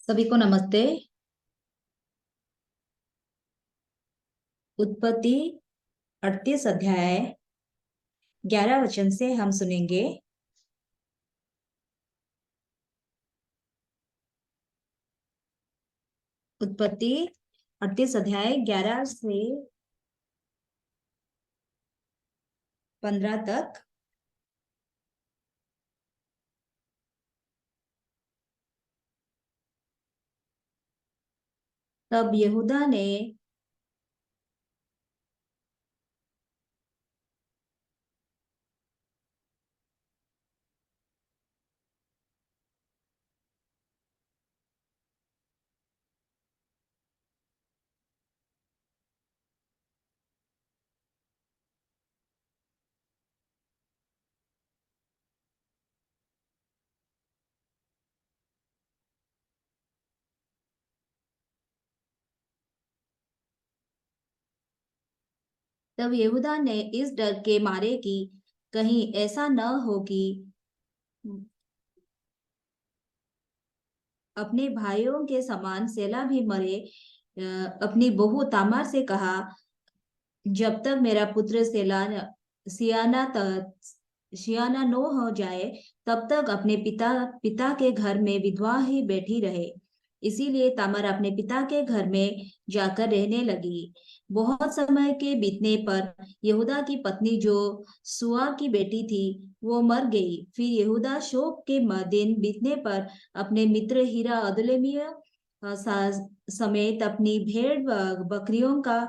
सभी को नमस्ते। उत्पत्ति 38 अध्याय 11 वचन से हम सुनेंगे। उत्पत्ति 38 अध्याय 11 से 15 तक। तब यहूदा ने तब यहूदा ने इस डर के मारे कि कहीं ऐसा न हो कि अपने भाइयों के समान सेला भी मरे, अपनी बहू तामार से कहा, जब तक मेरा पुत्र सियाना सियाना न हो जाए तब तक अपने पिता पिता के घर में विधवा ही बैठी रहे। इसीलिए तामर अपने पिता के घर में जाकर रहने लगी। बहुत समय के बीतने पर यहूदा की पत्नी जो सुआ की बेटी थी वो मर गई। फिर यहूदा शोक के दिन बीतने पर अपने मित्र हीरा अदुल्लामियों समेत अपनी भेड़ बकरियों का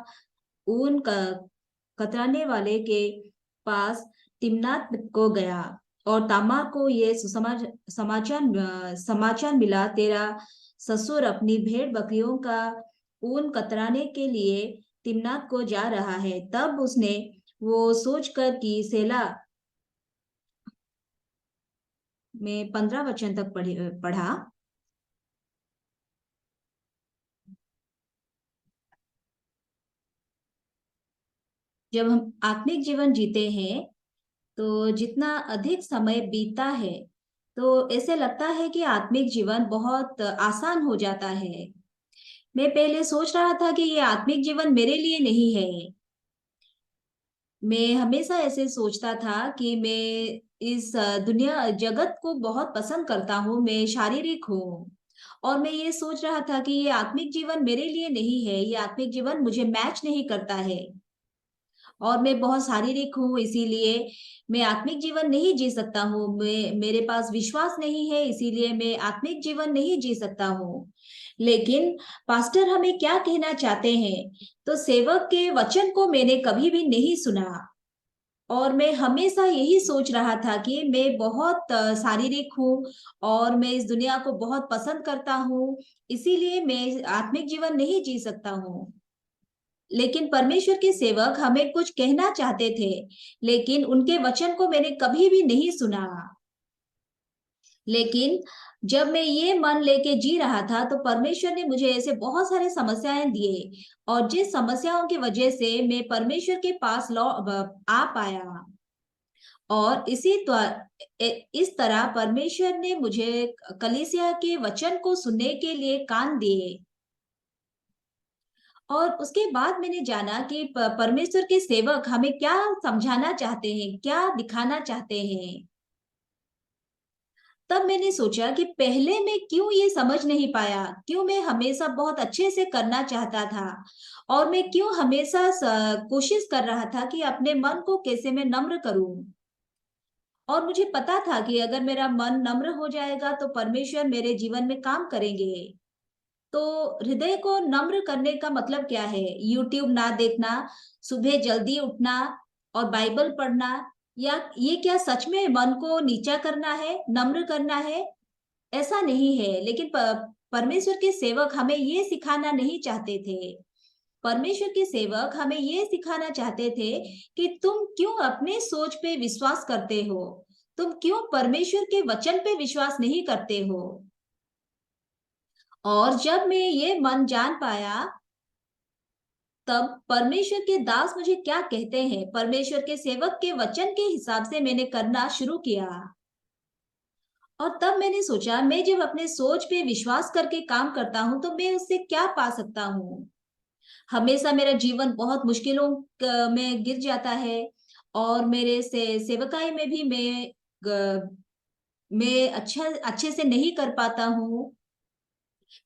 ऊन का कतराने वाले के पास तिम्नात को गया और तामार को ये समाचार मिला, तेरा ससुर अपनी भेड़ बकरियों का ऊन कतराने के लिए तिम्नात को जा रहा है। तब उसने वो सोचकर कि सेला में 15 वचन तक पढ़ा। जब हम आत्मिक जीवन जीते हैं तो जितना अधिक समय बीतता है तो ऐसे लगता है कि आत्मिक जीवन बहुत आसान हो जाता है। मैं पहले सोच रहा था कि ये आत्मिक जीवन मेरे लिए नहीं है। मैं हमेशा ऐसे सोचता था कि मैं इस दुनिया जगत को बहुत पसंद करता हूँ, मैं शारीरिक हूँ। और मैं ये सोच रहा था कि ये आत्मिक जीवन मेरे लिए नहीं है, ये आत्मिक जीवन मुझे मैच नहीं करता है। और मैं बहुत शारीरिक हूँ, इसीलिए मैं आत्मिक जीवन नहीं जी सकता हूँ। मैं मेरे पास विश्वास नहीं है, इसीलिए मैं आत्मिक जीवन नहीं जी सकता हूँ। लेकिन पास्टर हमें क्या कहना चाहते हैं? तो सेवक के वचन को मैंने कभी भी नहीं सुना और मैं हमेशा यही सोच रहा था कि मैं बहुत शारीरिक हूँ और मैं इस दुनिया को बहुत पसंद करता हूँ, इसीलिए मैं आत्मिक जीवन नहीं जी सकता हूँ। लेकिन परमेश्वर के सेवक हमें कुछ कहना चाहते थे, लेकिन उनके वचन को मैंने कभी भी नहीं सुना। लेकिन जब मैं ये मन लेके जी रहा था तो परमेश्वर ने मुझे ऐसे बहुत सारे समस्याएं दिए और जिस समस्याओं की वजह से मैं परमेश्वर के पास लौ आ पाया। और इस तरह परमेश्वर ने मुझे कलीसिया के वचन को सुनने के लिए कान दिए। और उसके बाद मैंने जाना कि परमेश्वर के सेवक हमें क्या समझाना चाहते हैं, क्या दिखाना चाहते हैं। तब मैंने सोचा कि पहले मैं क्यों ये समझ नहीं पाया, क्यों मैं हमेशा बहुत अच्छे से करना चाहता था और मैं क्यों हमेशा कोशिश कर रहा था कि अपने मन को कैसे मैं नम्र करूं। और मुझे पता था कि अगर मेरा मन नम्र हो जाएगा तो परमेश्वर मेरे जीवन में काम करेंगे। तो हृदय को नम्र करने का मतलब क्या है? यूट्यूब ना देखना, सुबह जल्दी उठना और बाइबल पढ़ना, या ये क्या सच में मन को नीचा करना है, नम्र करना है? ऐसा नहीं है। लेकिन परमेश्वर के सेवक हमें ये सिखाना नहीं चाहते थे। परमेश्वर के सेवक हमें ये सिखाना चाहते थे कि तुम क्यों अपने सोच पे विश्वास करते हो, तुम क्यों परमेश्वर के वचन पे विश्वास नहीं करते हो। और जब मैं ये मन जान पाया तब परमेश्वर के दास मुझे क्या कहते हैं, परमेश्वर के सेवक के वचन के हिसाब से मैंने करना शुरू किया। और तब मैंने सोचा मैं जब अपने सोच पे विश्वास करके काम करता हूँ तो मैं उससे क्या पा सकता हूँ। हमेशा मेरा जीवन बहुत मुश्किलों में गिर जाता है और मेरे से सेवकाई में भी मैं अच्छे से नहीं कर पाता हूँ।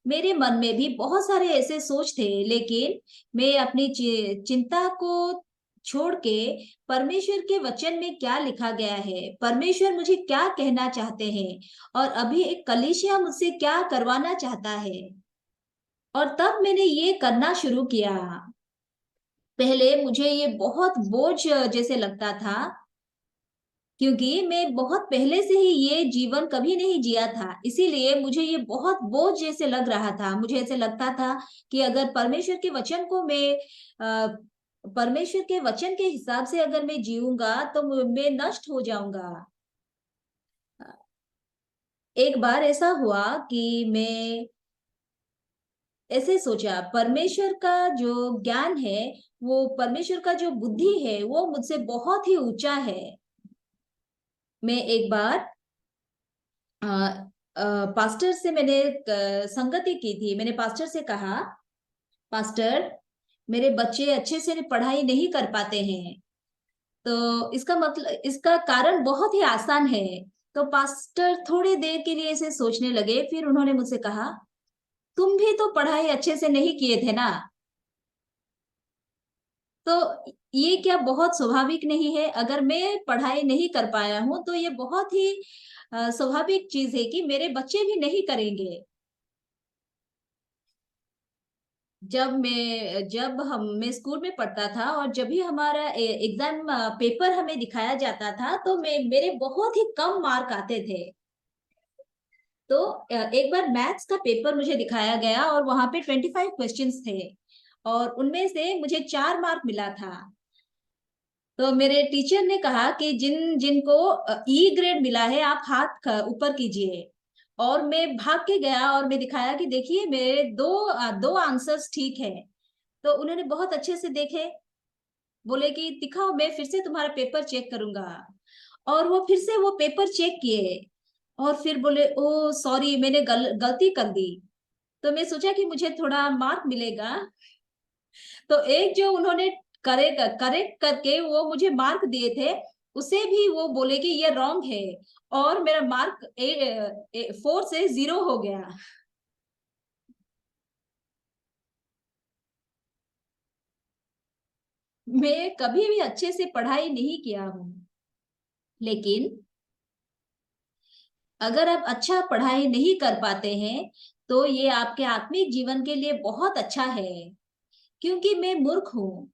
मेरे मन में भी बहुत सारे ऐसे सोच थे, लेकिन मैं अपनी चिंता को छोड़ के परमेश्वर के वचन में क्या लिखा गया है, परमेश्वर मुझे क्या कहना चाहते हैं और अभी एक कलीसिया मुझसे क्या करवाना चाहता है, और तब मैंने ये करना शुरू किया। पहले मुझे ये बहुत बोझ जैसे लगता था, क्योंकि मैं बहुत पहले से ही ये जीवन कभी नहीं जिया था, इसीलिए मुझे ये बहुत बोझ जैसे लग रहा था। मुझे ऐसे लगता था कि अगर परमेश्वर के वचन को परमेश्वर के वचन के हिसाब से अगर मैं जीऊंगा तो मैं नष्ट हो जाऊंगा। एक बार ऐसा हुआ कि मैं ऐसे सोचा, परमेश्वर का जो ज्ञान है, वो परमेश्वर का जो बुद्धि है वो मुझसे बहुत ही ऊंचा है। मैं एक बार अ, पास्टर से मैंने संगति की थी। मैंने पास्टर से कहा, पास्टर, मेरे बच्चे अच्छे से पढ़ाई नहीं कर पाते हैं, तो इसका मतलब, इसका कारण बहुत ही आसान है। तो पास्टर थोड़ी देर के लिए ऐसे सोचने लगे, फिर उन्होंने मुझसे कहा, तुम भी तो पढ़ाई अच्छे से नहीं किए थे ना। तो ये क्या बहुत स्वाभाविक नहीं है? अगर मैं पढ़ाई नहीं कर पाया हूं तो ये बहुत ही स्वाभाविक चीज है कि मेरे बच्चे भी नहीं करेंगे। जब हम मैं स्कूल में पढ़ता था और जब भी हमारा एग्जाम पेपर हमें दिखाया जाता था तो मेरे बहुत ही कम मार्क आते थे। तो एक बार मैथ्स का पेपर मुझे दिखाया गया और वहां पे 25 क्वेश्चंस थे और उनमें से मुझे 4 मार्क मिला था। तो मेरे टीचर ने कहा कि जिन जिनको ई ग्रेड मिला है आप हाथ ऊपर कीजिए। और मैं भाग के गया और मैं दिखाया कि देखिए मेरे दो आंसर्स ठीक है। तो उन्होंने बहुत अच्छे से देखे, बोले कि दिखाओ, मैं फिर से तुम्हारा पेपर चेक करूंगा। और वो फिर से वो पेपर चेक किए और फिर बोले, ओ सॉरी, मैंने गलती कर दी। तो मैं सोचा कि मुझे थोड़ा मार्क मिलेगा। तो एक जो उन्होंने करेक्ट करेक्ट करके वो मुझे मार्क दिए थे, उसे भी वो बोले कि ये रॉन्ग है, और मेरा मार्क 4 से 0 हो गया। मैं कभी भी अच्छे से पढ़ाई नहीं किया हूँ, लेकिन अगर आप अच्छा पढ़ाई नहीं कर पाते हैं तो ये आपके आत्मिक जीवन के लिए बहुत अच्छा है। क्योंकि मैं मूर्ख हूँ,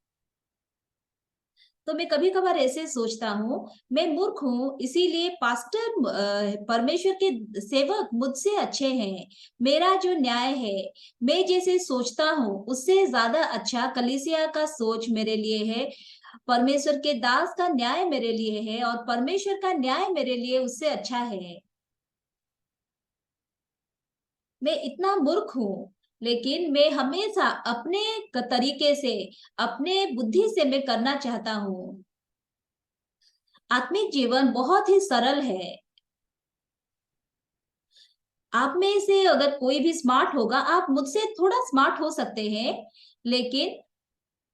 तो मैं कभी कभार ऐसे सोचता हूँ, मैं मूर्ख हूँ इसीलिए पास्टर परमेश्वर के सेवक मुझसे अच्छे हैं। मेरा जो न्याय है, मैं जैसे सोचता हूँ उससे ज्यादा अच्छा कलीसिया का सोच मेरे लिए है। परमेश्वर के दास का न्याय मेरे लिए है और परमेश्वर का न्याय मेरे लिए उससे अच्छा है। मैं इतना मूर्ख हूँ, लेकिन मैं हमेशा अपने तरीके से, अपने बुद्धि से मैं करना चाहता हूँ। आत्मिक जीवन बहुत ही सरल है। आप में से अगर कोई भी स्मार्ट होगा, आप मुझसे थोड़ा स्मार्ट हो सकते हैं, लेकिन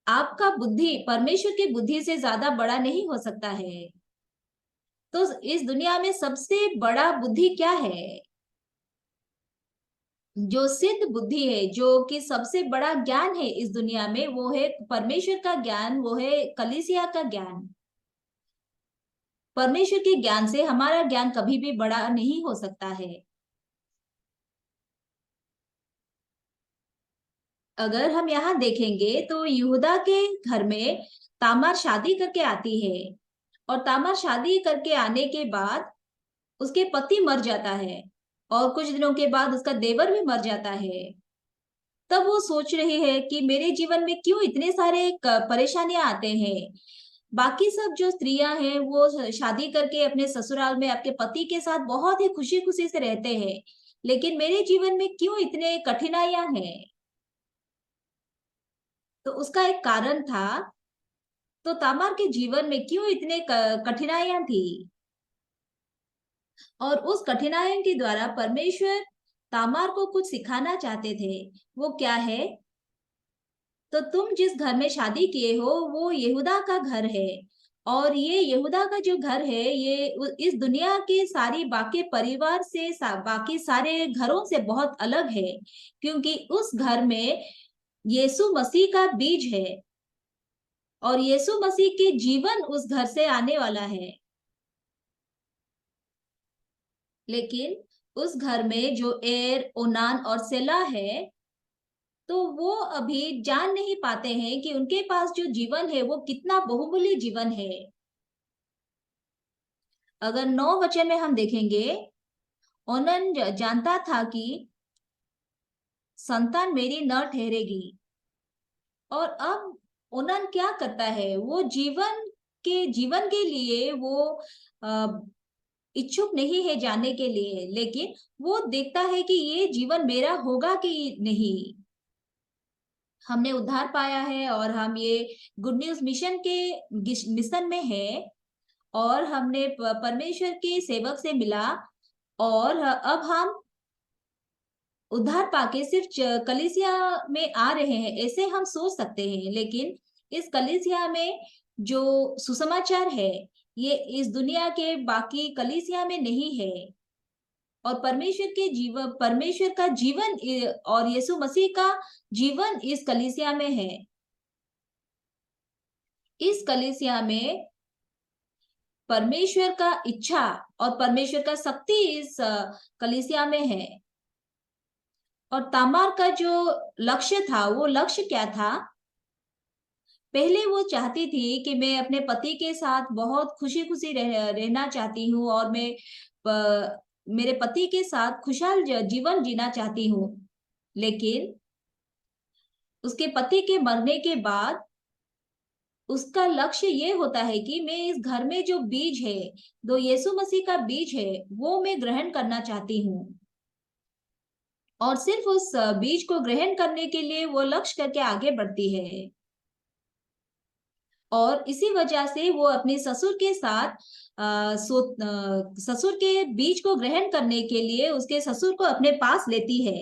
आपका बुद्धि परमेश्वर की बुद्धि से ज्यादा बड़ा नहीं हो सकता है। तो इस दुनिया में सबसे बड़ा बुद्धि क्या है? जो सिद्ध बुद्धि है, जो कि सबसे बड़ा ज्ञान है इस दुनिया में, वो है परमेश्वर का ज्ञान, वो है कलीसिया का ज्ञान। परमेश्वर के ज्ञान से हमारा ज्ञान कभी भी बड़ा नहीं हो सकता है। अगर हम यहाँ देखेंगे तो यहूदा के घर में तामार शादी करके आती है, और तामार शादी करके आने के बाद उसके पति मर जाता है, और कुछ दिनों के बाद उसका देवर भी मर जाता है। तब वो सोच रही है कि मेरे जीवन में क्यों इतने सारे परेशानियां आते हैं। बाकी सब जो स्त्रियां हैं वो शादी करके अपने ससुराल में आपके पति के साथ बहुत ही खुशी खुशी से रहते हैं, लेकिन मेरे जीवन में क्यों इतने कठिनाइयां हैं? तो उसका एक कारण था। तो तामार के जीवन में क्यों इतने कठिनाइयां थी? और उस कठिनाइयों के द्वारा परमेश्वर तामार को कुछ सिखाना चाहते थे। वो क्या है? तो तुम जिस घर में शादी किए हो वो यहूदा का घर है, और ये यहूदा का जो घर है ये इस दुनिया के सारी बाकी परिवार से बाकी सारे घरों से बहुत अलग है, क्योंकि उस घर में यीशु मसीह का बीज है, और यीशु मसीह के जीवन उस घर से आने वाला है। लेकिन उस घर में जो एर, ओनान और सेला है, तो वो अभी जान नहीं पाते हैं कि उनके पास जो जीवन है वो कितना बहुमूल्य जीवन है। अगर 9 वचन में हम देखेंगे, ओनन जानता था कि संतान मेरी न ठहरेगी, और अब ओनन क्या करता है? वो जीवन के लिए वो इच्छुक नहीं है जानने के लिए, लेकिन वो देखता है कि ये जीवन मेरा होगा कि नहीं। हमने उद्धार पाया है और हम ये गुड न्यूज मिशन के मिशन में है, और हमने परमेश्वर के सेवक से मिला, और अब हम उद्धार पाके सिर्फ कलीसिया में आ रहे हैं ऐसे हम सोच सकते हैं। लेकिन इस कलीसिया में जो सुसमाचार है ये इस दुनिया के बाकी कलीसिया में नहीं है, और परमेश्वर का जीवन और यीशु मसीह का जीवन इस कलीसिया में है। इस कलीसिया में परमेश्वर का इच्छा और परमेश्वर का शक्ति इस कलीसिया में है। और तामार का जो लक्ष्य था, वो लक्ष्य क्या था? पहले वो चाहती थी कि मैं अपने पति के साथ बहुत खुशी खुशी रहना चाहती हूँ, और मैं मेरे पति के साथ खुशहाल जीवन जीना चाहती हूँ। लेकिन उसके पति के मरने के बाद उसका लक्ष्य ये होता है कि मैं इस घर में जो बीज है, जो यीशु मसीह का बीज है, वो मैं ग्रहण करना चाहती हूँ। और सिर्फ उस बीज को ग्रहण करने के लिए वो लक्ष्य करके आगे बढ़ती है, और इसी वजह से वो अपने ससुर के साथ ससुर के बीज को ग्रहण करने के लिए उसके ससुर को अपने पास लेती है।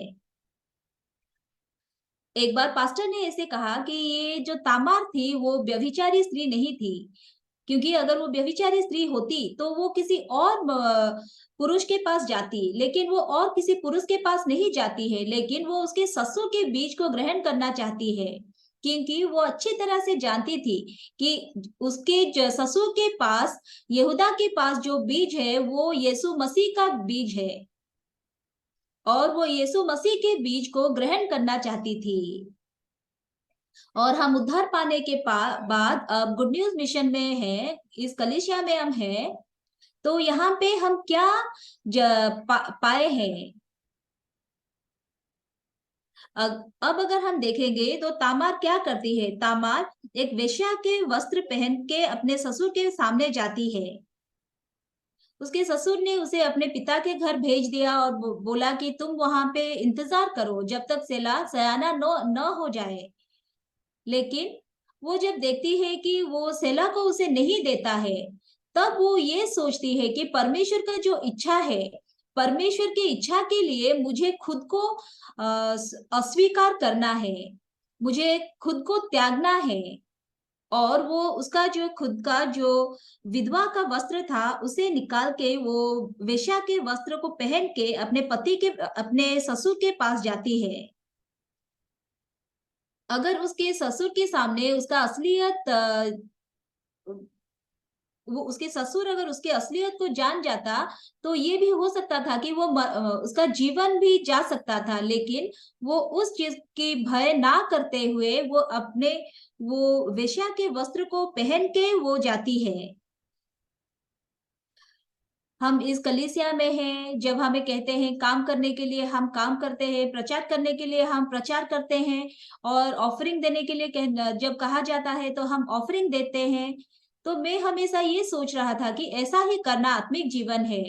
एक बार पास्टर ने ऐसे कहा कि ये जो तामार थी वो व्यभिचारी स्त्री नहीं थी, क्योंकि अगर वो व्यभिचारी स्त्री होती तो वो किसी और पुरुष के पास जाती, लेकिन वो और किसी पुरुष के पास नहीं जाती है, लेकिन वो उसके ससुर के बीज को ग्रहण करना चाहती है, क्योंकि वो अच्छी तरह से जानती थी कि उसके ससुर के पास, यहूदा के पास जो बीज है वो यीशु मसीह का बीज है, और वो यीशु मसीह के बीज को ग्रहण करना चाहती थी। और हम उद्धार पाने के बाद अब गुड न्यूज मिशन में है, इस कलीसिया में हम हैं, तो यहाँ पे हम क्या पाए हैं? अब अगर हम देखेंगे तो तामार क्या करती है? तामार एक वेश्या के वस्त्र पहन के अपने ससुर के सामने जाती है। उसके ससुर ने उसे अपने पिता के घर भेज दिया और बोला कि तुम वहां पे इंतजार करो जब तक सेला सयाना न हो जाए। लेकिन वो जब देखती है कि वो सेला को उसे नहीं देता है, तब वो ये सोचती है कि परमेश्वर का जो इच्छा है, परमेश्वर की इच्छा के लिए मुझे खुद को अस्वीकार करना है, मुझे खुद को त्यागना है। और वो उसका जो खुद का जो विधवा का वस्त्र था उसे निकाल के वो वेश्या के वस्त्र को पहन के अपने ससुर के पास जाती है। अगर उसके ससुर के सामने उसका असलियत वो उसके ससुर अगर उसके असलियत को जान जाता, तो ये भी हो सकता था कि उसका जीवन भी जा सकता था। लेकिन वो उस चीज की भय ना करते हुए वो वेश्या के वस्त्र को पहन के वो जाती है। हम इस कलीसिया में हैं, जब हमें कहते हैं काम करने के लिए हम काम करते हैं, प्रचार करने के लिए हम प्रचार करते हैं, और ऑफरिंग देने के लिए जब कहा जाता है तो हम ऑफरिंग देते हैं। तो मैं हमेशा ये सोच रहा था कि ऐसा ही करना आत्मिक जीवन है।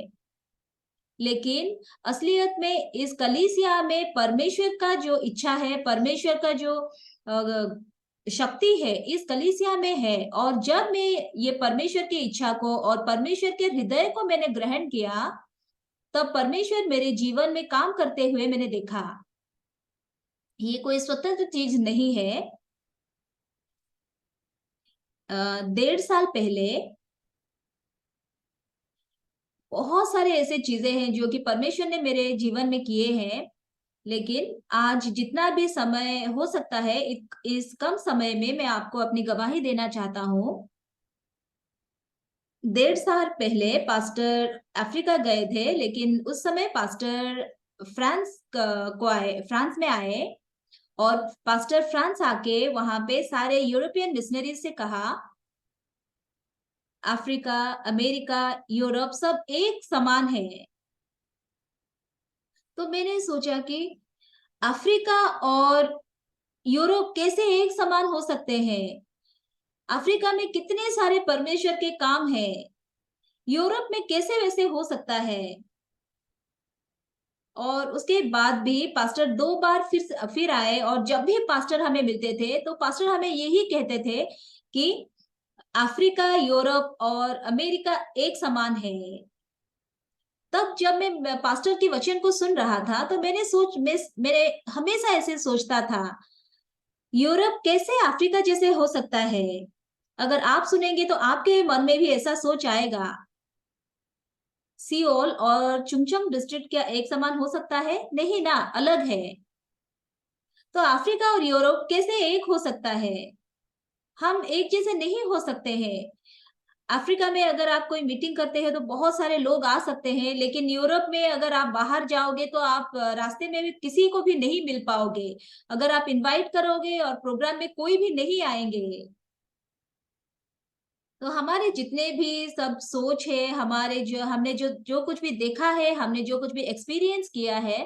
लेकिन असलियत में इस कलीसिया में परमेश्वर का जो इच्छा है, परमेश्वर का जो शक्ति है इस कलीसिया में है। और जब मैं ये परमेश्वर की इच्छा को और परमेश्वर के हृदय को मैंने ग्रहण किया, तब परमेश्वर मेरे जीवन में काम करते हुए मैंने देखा। ये कोई स्वतंत्र चीज नहीं है। 1.5 साल पहले बहुत सारे ऐसे चीजें हैं जो कि परमेश्वर ने मेरे जीवन में किए हैं। लेकिन आज जितना भी समय हो सकता है, इस कम समय में मैं आपको अपनी गवाही देना चाहता हूँ। 1.5 साल पहले पास्टर अफ्रीका गए थे, लेकिन उस समय पास्टर फ्रांस में आए। और पास्टर फ्रांस आके वहां पे सारे यूरोपियन मिशनरी से कहा, अफ्रीका, अमेरिका, यूरोप सब एक समान है। तो मैंने सोचा कि अफ्रीका और यूरोप कैसे एक समान हो सकते हैं। अफ्रीका में कितने सारे परमेश्वर के काम हैं, यूरोप में कैसे वैसे हो सकता है। और उसके बाद भी पास्टर 2 बार फिर आए, और जब भी पास्टर हमें मिलते थे तो पास्टर हमें यही कहते थे कि अफ्रीका, यूरोप और अमेरिका एक समान है। तब जब मैं पास्टर की वचन को सुन रहा था तो मैंने हमेशा ऐसे सोचता था, यूरोप कैसे अफ्रीका जैसे हो सकता है। अगर आप सुनेंगे तो आपके मन में भी ऐसा सोच आएगा, सियोल और चुंगचंग डिस्ट्रिक्ट क्या एक समान हो सकता है? नहीं ना, अलग है। तो अफ्रीका और यूरोप कैसे एक हो सकता है? हम एक जैसे नहीं हो सकते हैं। अफ्रीका में अगर आप कोई मीटिंग करते हैं तो बहुत सारे लोग आ सकते हैं, लेकिन यूरोप में अगर आप बाहर जाओगे तो आप रास्ते में भी किसी को भी नहीं मिल पाओगे। अगर आप इनवाइट करोगे और प्रोग्राम में कोई भी नहीं आएंगे। तो हमारे जितने भी सब सोच है, हमारे जो हमने जो जो कुछ भी देखा है, हमने जो कुछ भी एक्सपीरियंस किया है,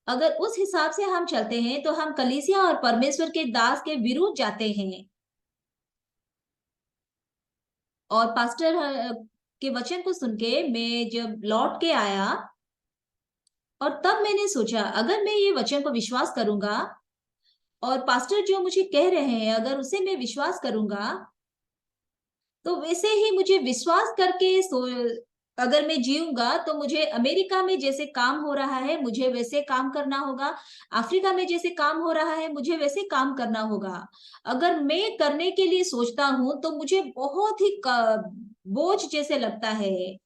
अगर उस हिसाब से हम चलते हैं तो हम कलीसिया और परमेश्वर के दास के विरुद्ध जाते हैं। और पास्टर के वचन को सुन के मैं जब लौट के आया, और तब मैंने सोचा अगर मैं ये वचन को विश्वास करूंगा और पास्टर जो मुझे कह रहे हैं अगर उसे मैं विश्वास करूंगा, तो वैसे ही मुझे विश्वास करके अगर मैं जीऊंगा तो मुझे अमेरिका में जैसे काम हो रहा है मुझे वैसे काम करना होगा। अफ्रीका में जैसे काम हो रहा है मुझे वैसे काम करना होगा। अगर मैं करने के लिए सोचता हूं तो मुझे बहुत ही बोझ जैसे लगता है।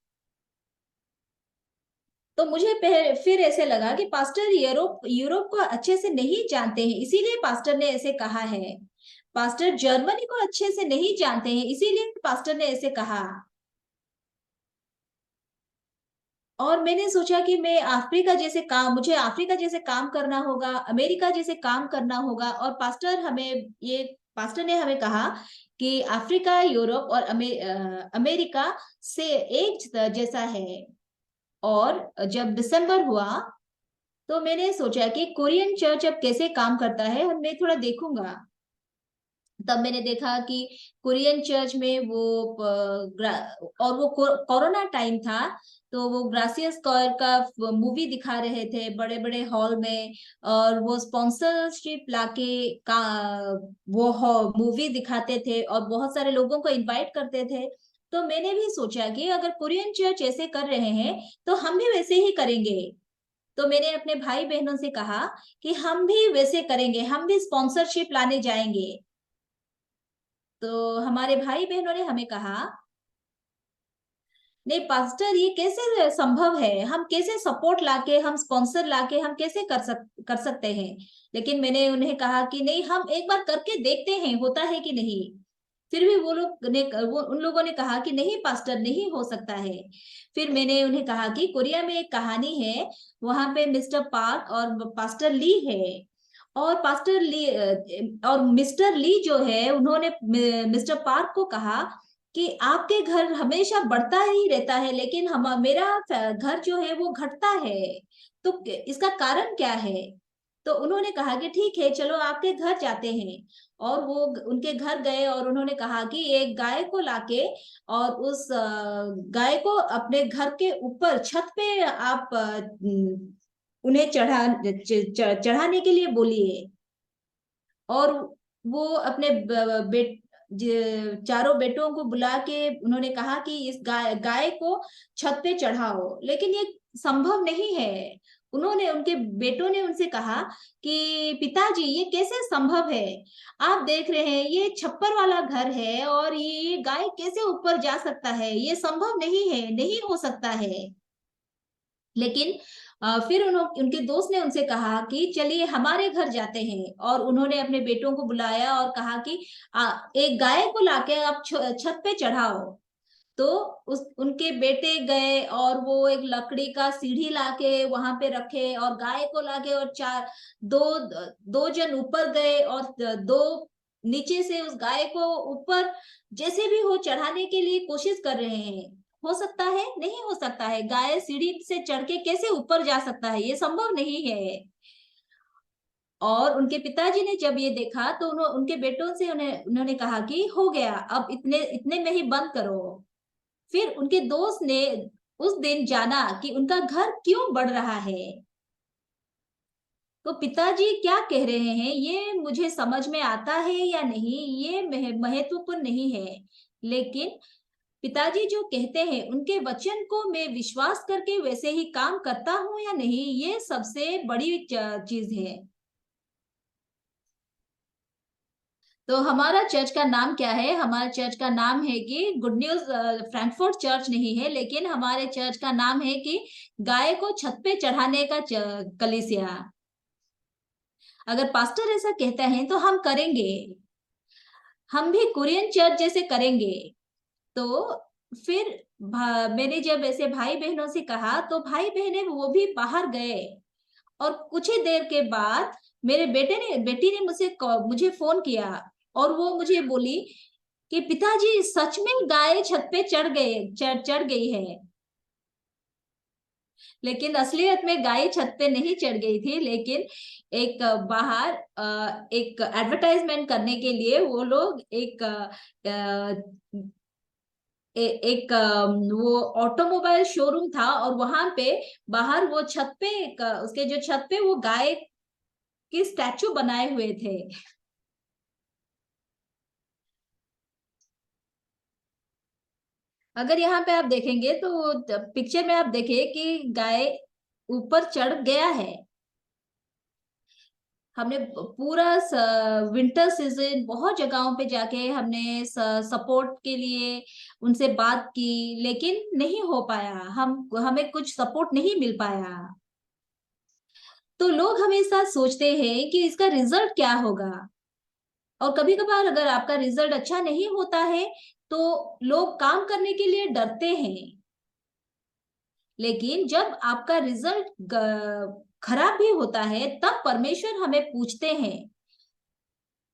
तो मुझे फिर ऐसे लगा कि पास्टर यूरोप यूरोप को अच्छे से नहीं जानते हैं, इसीलिए पास्टर ने ऐसे कहा है। पास्टर जर्मनी को अच्छे से नहीं जानते हैं, इसीलिए पास्टर ने ऐसे कहा। और मैंने सोचा कि मुझे अफ्रीका जैसे काम करना होगा, अमेरिका जैसे काम करना होगा। और पास्टर ने हमें कहा कि अफ्रीका, यूरोप और अमेरिका से एक जैसा है। और जब दिसंबर हुआ तो मैंने सोचा कि कोरियन चर्च अब कैसे काम करता है और मैं थोड़ा देखूंगा। तब मैंने देखा कि कोरियन चर्च में और वो कोरोना टाइम था, तो वो ग्रासियस कौर का मूवी दिखा रहे थे बड़े बड़े हॉल में। और वो स्पॉन्सरशिप लाके का वो मूवी दिखाते थे और बहुत सारे लोगों को इनवाइट करते थे। तो मैंने भी सोचा कि अगर कोरियन चर्च ऐसे कर रहे हैं तो हम भी वैसे ही करेंगे। तो मैंने अपने भाई बहनों से कहा कि हम भी वैसे करेंगे, हम भी स्पॉन्सरशिप लाने जाएंगे। तो हमारे भाई बहनों ने हमें कहा, नहीं पास्टर ये कैसे संभव है, हम कैसे सपोर्ट लाके, हम स्पॉन्सर लाके हम कैसे कर सकते हैं। लेकिन मैंने उन्हें कहा कि नहीं, हम एक बार करके देखते हैं होता है कि नहीं। फिर भी वो उन लोगों ने कहा कि नहीं पास्टर, नहीं हो सकता है। फिर मैंने उन्हें कहा कि कोरिया में एक कहानी है, वहां पे मिस्टर पार्क और पास्टर ली है। और मिस्टर ली जो है उन्होंने मिस्टर पार्क को कहा कि आपके घर हमेशा बढ़ता ही रहता है, लेकिन हम मेरा घर जो है वो घटता है। तो इसका कारण क्या है? तो उन्होंने कहा कि ठीक है, चलो आपके घर जाते हैं। और वो उनके घर गए और उन्होंने कहा कि एक गाय को लाके और उस गाय को अपने घर के ऊपर छत पे आप उन्हें चढ़ाने के लिए बोलिए। और वो अपने चारों बेटों को बुला के उन्होंने कहा कि इस गाय गाय को छत पे चढ़ाओ, लेकिन ये संभव नहीं है। उन्होंने उनके बेटों ने उनसे कहा कि पिताजी ये कैसे संभव है? आप देख रहे हैं ये छप्पर वाला घर है और ये गाय कैसे ऊपर जा सकता है? ये संभव नहीं है, नहीं हो सकता है। लेकिन फिर उनके दोस्त ने उनसे कहा कि चलिए हमारे घर जाते हैं, और उन्होंने अपने बेटों को बुलाया और कहा कि एक गाय को लाके आप छत पे चढ़ाओ। तो उस उनके बेटे गए और वो एक लकड़ी का सीढ़ी लाके वहां पे रखे और गाय को लाके, और चार दो दो जन ऊपर गए और दो नीचे से उस गाय को ऊपर जैसे भी हो चढ़ाने के लिए कोशिश कर रहे हैं। हो सकता है? नहीं हो सकता है। गाय सीढ़ी से चढ़ के कैसे ऊपर जा सकता है? ये संभव नहीं है। और उनके पिताजी ने जब ये देखा तो उनके बेटों से उन्होंने कहा कि हो गया, अब इतने इतने में ही बंद करो। फिर उनके दोस्त ने उस दिन जाना कि उनका घर क्यों बढ़ रहा है। तो पिताजी क्या कह रहे हैं ये मुझे समझ में आता है या नहीं, ये महत्वपूर्ण नहीं है। लेकिन पिताजी जो कहते हैं उनके वचन को मैं विश्वास करके वैसे ही काम करता हूं या नहीं, ये सबसे बड़ी चीज है। तो हमारा चर्च का नाम क्या है? हमारा चर्च का नाम है कि गुड न्यूज फ्रैंकफर्ट चर्च नहीं है, लेकिन हमारे चर्च का नाम है कि गाय को छत पे चढ़ाने का कलीसिया। अगर पास्टर ऐसा कहता है तो हम करेंगे। हम भी कुरियन चर्च जैसे करेंगे। तो फिर मैंने जब ऐसे भाई बहनों से कहा तो भाई बहने वो भी बाहर गए। और कुछ ही देर के बाद मेरे बेटी ने मुझे फोन किया, और वो मुझे बोली कि पिताजी सच में गाय छत पे चढ़ गई है। लेकिन असलियत में गाय छत पे नहीं चढ़ गई थी, लेकिन एक बाहर एक एडवर्टाइजमेंट करने के लिए वो लोग एक वो ऑटोमोबाइल शोरूम था, और वहां पे बाहर वो छत पे उसके जो छत पे वो गाय की स्टैचू बनाए हुए थे। अगर यहाँ पे आप देखेंगे तो पिक्चर में आप देखिए कि गाय ऊपर चढ़ गया है। हमने पूरा विंटर सीजन बहुत जगहों पे जाके हमने सपोर्ट के लिए उनसे बात की, लेकिन नहीं हो पाया। हमें कुछ सपोर्ट नहीं मिल पाया। तो लोग हमेशा सोचते हैं कि इसका रिजल्ट क्या होगा। और कभी कभार अगर आपका रिजल्ट अच्छा नहीं होता है तो लोग काम करने के लिए डरते हैं। लेकिन जब आपका रिजल्ट खराब भी होता है तब परमेश्वर हमें पूछते हैं,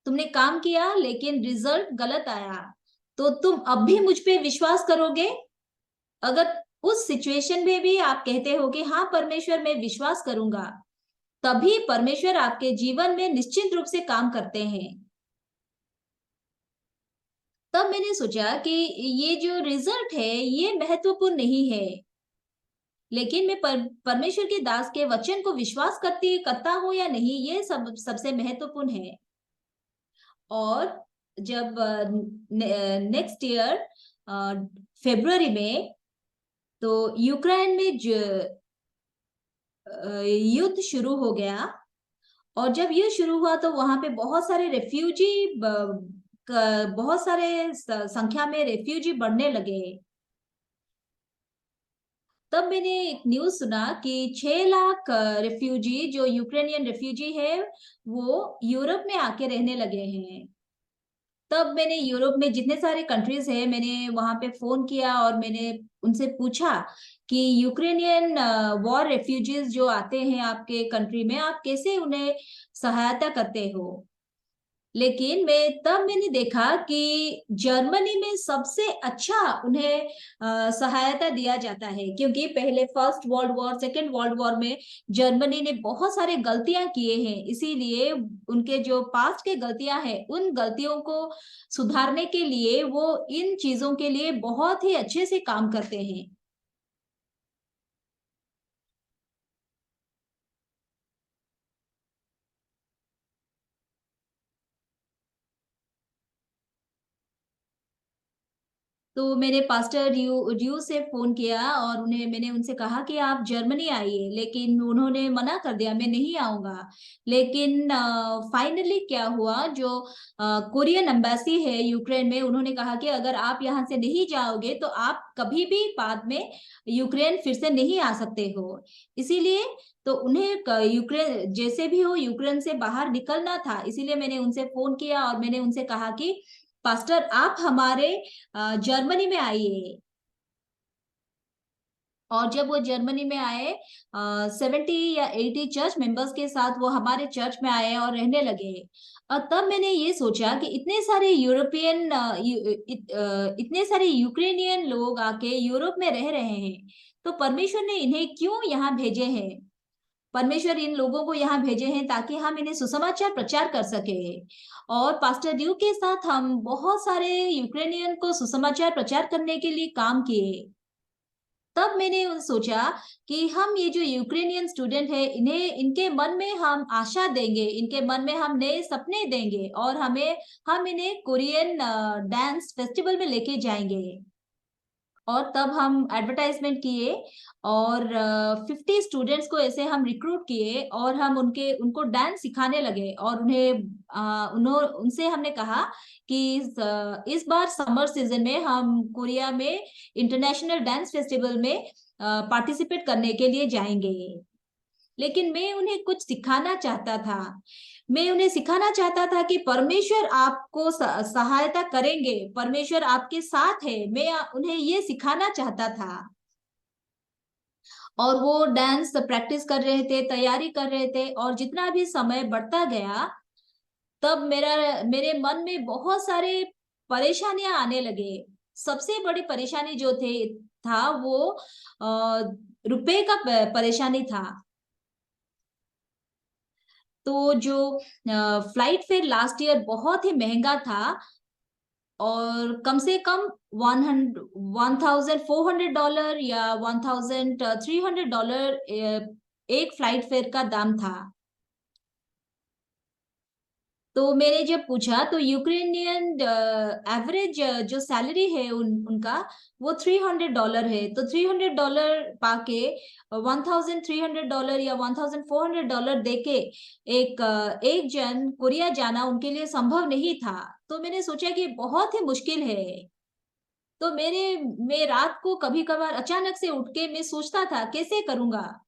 तुमने काम किया लेकिन रिजल्ट गलत आया, तो तुम अब भी मुझ पे विश्वास करोगे? अगर उस सिचुएशन में भी आप कहते हो कि हाँ परमेश्वर मैं विश्वास करूंगा, तभी परमेश्वर आपके जीवन में निश्चित रूप से काम करते हैं। तब मैंने सोचा कि ये जो रिजल्ट है ये महत्वपूर्ण नहीं है, लेकिन मैं परमेश्वर के दास के वचन को विश्वास करता हूं या नहीं, ये सबसे महत्वपूर्ण है। और जब नेक्स्ट ईयर फरवरी में तो यूक्रेन में युद्ध शुरू हो गया। और जब ये शुरू हुआ तो वहां पे बहुत सारे रेफ्यूजी, बहुत सारे संख्या में रेफ्यूजी बढ़ने लगे। तब मैंने एक न्यूज सुना कि 6 लाख रेफ्यूजी जो यूक्रेनियन रेफ्यूजी है वो यूरोप में आके रहने लगे हैं। तब मैंने यूरोप में जितने सारे कंट्रीज है मैंने वहां पे फोन किया और मैंने उनसे पूछा कि यूक्रेनियन वॉर रेफ्यूजीज जो आते हैं आपके कंट्री में, आप कैसे उन्हें सहायता करते हो। लेकिन मैंने देखा कि जर्मनी में सबसे अच्छा उन्हें सहायता दिया जाता है, क्योंकि पहले first world war second world war में जर्मनी ने बहुत सारे गलतियां किए हैं, इसीलिए उनके जो पास्ट के गलतियां हैं उन गलतियों को सुधारने के लिए वो इन चीजों के लिए बहुत ही अच्छे से काम करते हैं। तो मैंने पास्टर ड्यू से फ़ोन किया और मैंने उनसे कहा कि आप जर्मनी आइए, लेकिन उन्होंने मना कर दिया, मैं नहीं आऊँगा। लेकिन फाइनली क्या हुआ, जो कोरियन एम्बेसी है यूक्रेन में, उन्होंने कहा कि अगर आप यहाँ से नहीं जाओगे, तो आप कभी भी बाद में यूक्रेन फिर से नहीं आ सकते हो। इसीलिए तो उन्हें यूक्रेन जैसे भी हो यूक्रेन से बाहर निकलना था, इसीलिए मैंने उनसे फ़ोन किया और मैंने उनसे कहा कि पास्टर आप हमारे जर्मनी में आइए। और जब वो जर्मनी में आए, 70 या 80 चर्च मेंबर्स के साथ वो हमारे चर्च में आए और रहने लगे। और तब मैंने ये सोचा कि इतने सारे इतने सारे यूक्रेनियन लोग आके यूरोप में रह रहे हैं, तो परमेश्वर ने इन्हें क्यों यहाँ भेजे हैं। परमेश्वर इन लोगों को यहाँ भेजे हैं ताकि हम इन्हें सुसमाचार प्रचार कर सके। और पास्टर ड्यू के साथ हम बहुत सारे यूक्रेनियन को सुसमाचार प्रचार करने के लिए काम किए। तब मैंने सोचा कि हम ये जो यूक्रेनियन स्टूडेंट है, इन्हें इनके मन में हम आशा देंगे, इनके मन में हम नए सपने देंगे और हम इन्हें कोरियन डांस फेस्टिवल में लेके जाएंगे। और तब हम एडवर्टाइजमेंट किए और 50 स्टूडेंट्स को ऐसे हम रिक्रूट किए और हम उनके उनको डांस सिखाने लगे और उनसे हमने कहा कि इस बार समर सीजन में हम कोरिया में इंटरनेशनल डांस फेस्टिवल में पार्टिसिपेट करने के लिए जाएंगे। लेकिन मैं उन्हें कुछ सिखाना चाहता था। मैं उन्हें सिखाना चाहता था कि परमेश्वर आपको सहायता करेंगे, परमेश्वर आपके साथ है। मैं उन्हें ये सिखाना चाहता था। और वो डांस प्रैक्टिस कर रहे थे, तैयारी कर रहे थे और जितना भी समय बढ़ता गया, तब मेरे मन में बहुत सारे परेशानियां आने लगे। सबसे बड़ी परेशानी जो था वो रुपए का परेशानी था। तो जो फ्लाइट फेयर लास्ट ईयर बहुत ही महंगा था और कम से कम $1,400 या $1,300 एक फ्लाइट फेयर का दाम था। तो मैंने जब पूछा तो यूक्रेनियन एवरेज जो सैलरी है उनका वो $300 है। तो $300 पाके $1,300 या $1,400 देके एक जन कोरिया जाना उनके लिए संभव नहीं था। तो मैंने सोचा कि बहुत ही मुश्किल है। तो मैं रात को कभी कभार अचानक से उठ के मैं सोचता था कैसे करूंगा।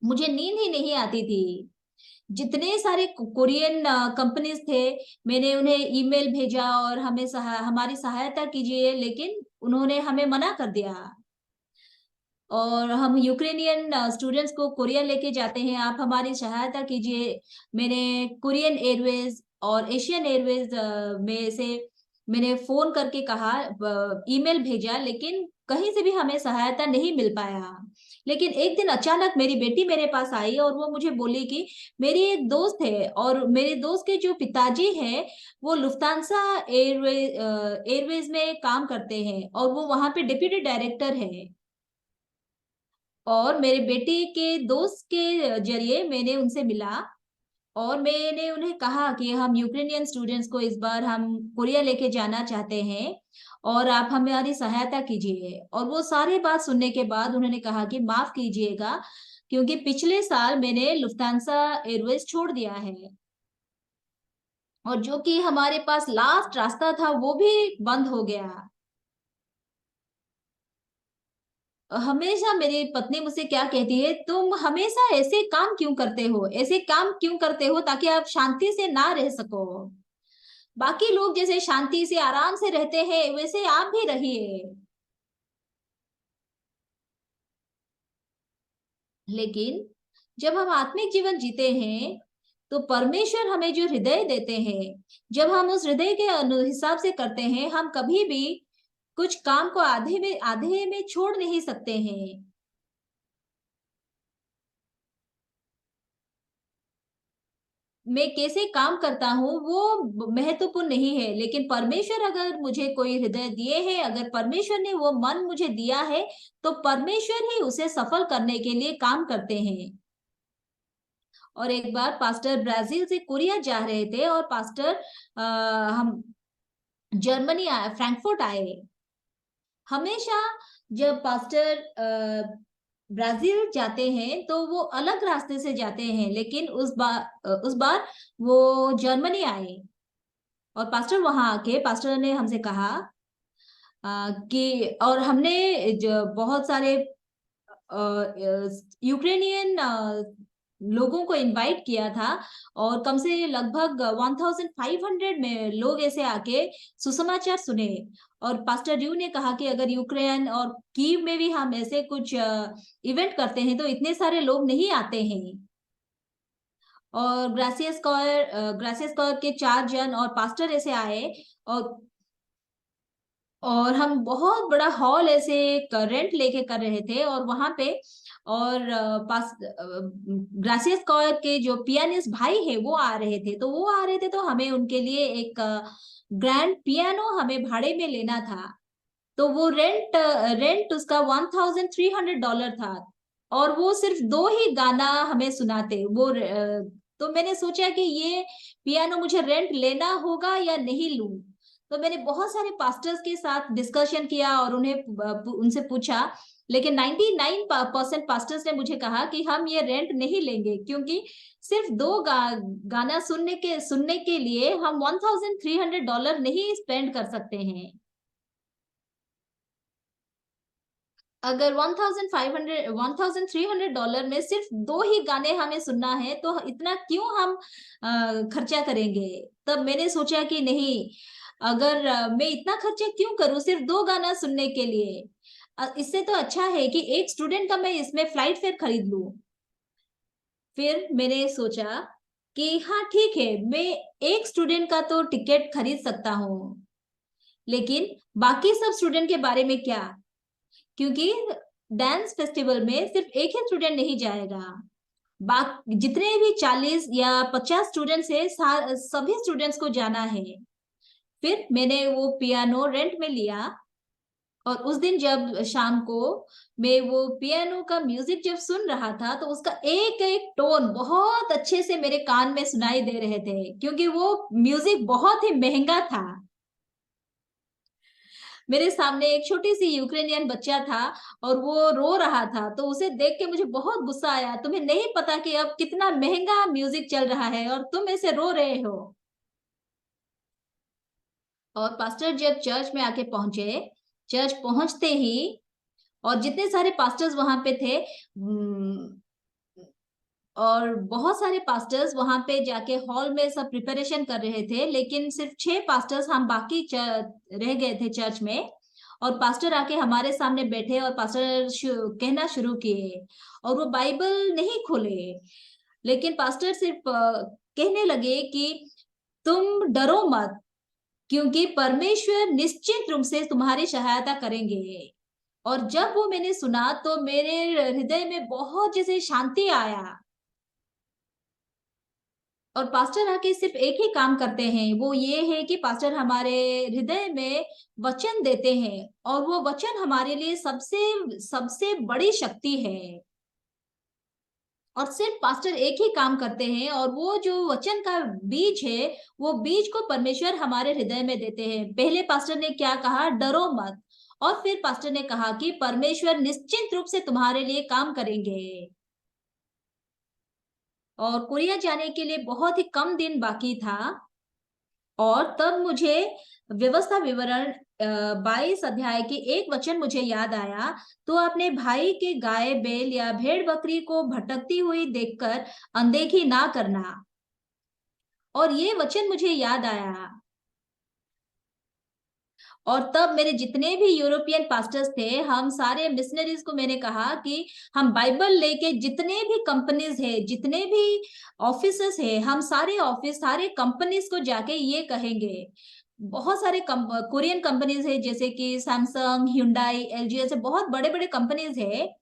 मुझे नींद ही नहीं आती थी। जितने सारे कोरियन कंपनीज थे, मैंने उन्हें ईमेल भेजा और हमारी सहायता कीजिए, लेकिन उन्होंने हमें मना कर दिया। और हम यूक्रेनियन स्टूडेंट्स को कोरिया लेके जाते हैं, आप हमारी सहायता कीजिए। मैंने कोरियन एयरवेज और एशियन एयरवेज में से मैंने फोन करके कहा, ईमेल भेजा, लेकिन कहीं से भी हमें सहायता नहीं मिल पाया। लेकिन एक दिन अचानक मेरी बेटी मेरे पास आई और वो मुझे बोली कि मेरी एक दोस्त है और मेरे दोस्त के जो पिताजी हैं वो लुफ्तांसा एयरवेज में काम करते हैं और वो वहां पे डिप्यूटी डायरेक्टर है। और मेरे बेटी के दोस्त के जरिए मैंने उनसे मिला और मैंने उन्हें कहा कि हम यूक्रेनियन स्टूडेंट्स को इस बार हम कोरिया लेके जाना चाहते हैं और आप हमारी सहायता कीजिए। और वो सारी बात सुनने के बाद उन्होंने कहा कि माफ कीजिएगा, क्योंकि पिछले साल मैंने लुफ्तांसा एयरवेज छोड़ दिया है और जो कि हमारे पास लास्ट रास्ता था वो भी बंद हो गया। हमेशा मेरी पत्नी मुझसे क्या कहती है, तुम हमेशा ऐसे काम क्यों करते हो, ऐसे काम क्यों करते हो ताकि आप शांति से ना रह सको। बाकी लोग जैसे शांति से आराम से रहते हैं वैसे आप भी रहिए। लेकिन जब हम आत्मिक जीवन जीते हैं, तो परमेश्वर हमें जो हृदय देते हैं, जब हम उस हृदय के हिसाब से करते हैं, हम कभी भी कुछ काम को आधे में छोड़ नहीं सकते हैं। मैं कैसे काम करता हूँ वो महत्वपूर्ण नहीं है, लेकिन परमेश्वर अगर मुझे कोई हृदय दिए है, अगर परमेश्वर ने वो मन मुझे दिया है, तो परमेश्वर ही उसे सफल करने के लिए काम करते हैं। और एक बार पास्टर ब्राजील से कोरिया जा रहे थे और पास्टर हम जर्मनी आए, फ्रैंकफर्ट आए। हमेशा जब पास्टर ब्राजील जाते हैं तो वो अलग रास्ते से जाते हैं, लेकिन उस बार वो जर्मनी आए और पास्टर वहां आके पास्टर ने हमसे कहा कि और हमने जो बहुत सारे यूक्रेनियन लोगों को इनवाइट किया था और कम से लगभग 1500 में लोग ऐसे आके सुसमाचार सुने। और पास्टर ड्यू ने कहा कि अगर यूक्रेन और कीव में भी हम ऐसे कुछ इवेंट करते हैं तो इतने सारे लोग नहीं आते हैं। और ग्रासियस कौर के 4 जन और पास्टर ऐसे आए और हम बहुत बड़ा हॉल ऐसे रेंट लेके कर रहे थे और वहां पे और ग्रासियस कौर के जो पियानिस्ट भाई है वो आ रहे थे, तो वो आ रहे थे तो हमें उनके लिए एक ग्रैंड पियानो हमें भाड़े में लेना था। तो वो रेंट उसका $1300 था और वो सिर्फ 2 ही गाना हमें सुनाते तो मैंने सोचा कि ये पियानो मुझे रेंट लेना होगा या नहीं लूं। तो मैंने बहुत सारे पास्टर्स के साथ डिस्कशन किया और उनसे पूछा, लेकिन 99% पास्टर्स ने मुझे कहा कि हम ये रेंट नहीं लेंगे, क्योंकि सिर्फ गाना सुनने के लिए हम $1300 नहीं स्पेंड कर सकते हैं। अगर 1300 में सिर्फ 2 ही गाने हमें सुनना है तो इतना क्यों हम खर्चा करेंगे। तब मैंने सोचा कि नहीं, अगर मैं इतना खर्चा क्यों करूं सिर्फ 2 गाना सुनने के लिए। इससे तो अच्छा है कि एक स्टूडेंट का मैं इसमें फ्लाइट फेयर खरीद लूं। फिर मैंने सोचा कि हाँ ठीक है, मैं एक स्टूडेंट का तो टिकट खरीद सकता हूँ, लेकिन बाकी सब स्टूडेंट के बारे में क्या, क्योंकि डांस फेस्टिवल में सिर्फ एक ही स्टूडेंट नहीं जाएगा, बाकी जितने भी 40 या 50 स्टूडेंट्स है सभी स्टूडेंट्स को जाना है। फिर मैंने वो पियानो रेंट में लिया और उस दिन जब शाम को मैं वो पियानो का म्यूजिक जब सुन रहा था तो उसका एक एक टोन बहुत अच्छे से मेरे कान में सुनाई दे रहे थे, क्योंकि वो म्यूजिक बहुत ही महंगा था। मेरे सामने एक छोटी सी यूक्रेनियन बच्चा था और वो रो रहा था, तो उसे देख के मुझे बहुत गुस्सा आया। तुम्हें नहीं पता कि अब कितना महंगा म्यूजिक चल रहा है और तुम ऐसे रो रहे हो। और पास्टर जब चर्च में आके पहुंचे, चर्च पहुंचते ही और जितने सारे पास्टर्स वहां पे थे, और बहुत सारे पास्टर्स वहां पे जाके हॉल में सब प्रिपरेशन कर रहे थे, लेकिन सिर्फ 6 पास्टर्स हम बाकी रह गए थे चर्च में। और पास्टर आके हमारे सामने बैठे और पास्टर कहना शुरू किए और वो बाइबल नहीं खोले, लेकिन पास्टर सिर्फ कहने लगे कि तुम डरो मत, क्योंकि परमेश्वर निश्चित रूप से तुम्हारी सहायता करेंगे। और जब वो मैंने सुना तो मेरे हृदय में बहुत जैसे शांति आया। और पास्टर आके सिर्फ एक ही काम करते हैं, वो ये है कि पास्टर हमारे हृदय में वचन देते हैं और वो वचन हमारे लिए सबसे सबसे बड़ी शक्ति है। और सिर्फ पास्टर एक ही काम करते हैं और वो जो वचन का बीज है, वो बीज को परमेश्वर हमारे हृदय में देते हैं। पहले पास्टर ने क्या कहा, डरो मत। और फिर पास्टर ने कहा कि परमेश्वर निश्चित रूप से तुम्हारे लिए काम करेंगे। और कोरिया जाने के लिए बहुत ही कम दिन बाकी था और तब मुझे व्यवस्था विवरण 22 अध्याय की एक वचन मुझे याद आया। तो अपने भाई के गाय बैल या भेड़ बकरी को भटकती हुई देखकर अनदेखी ना करना। और ये वचन मुझे याद आया और तब मेरे जितने भी यूरोपियन पास्टर्स थे, हम सारे मिशनरीज को मैंने कहा कि हम बाइबल लेके जितने भी कंपनीज है, जितने भी ऑफिसर्स है, हम सारे ऑफिस सारे कंपनीज को जाके ये कहेंगे। बहुत सारे कोरियन कंपनीज है जैसे कि सैमसंग, hyundai, एलजी, ऐसे बहुत बड़े बड़े कंपनीज है।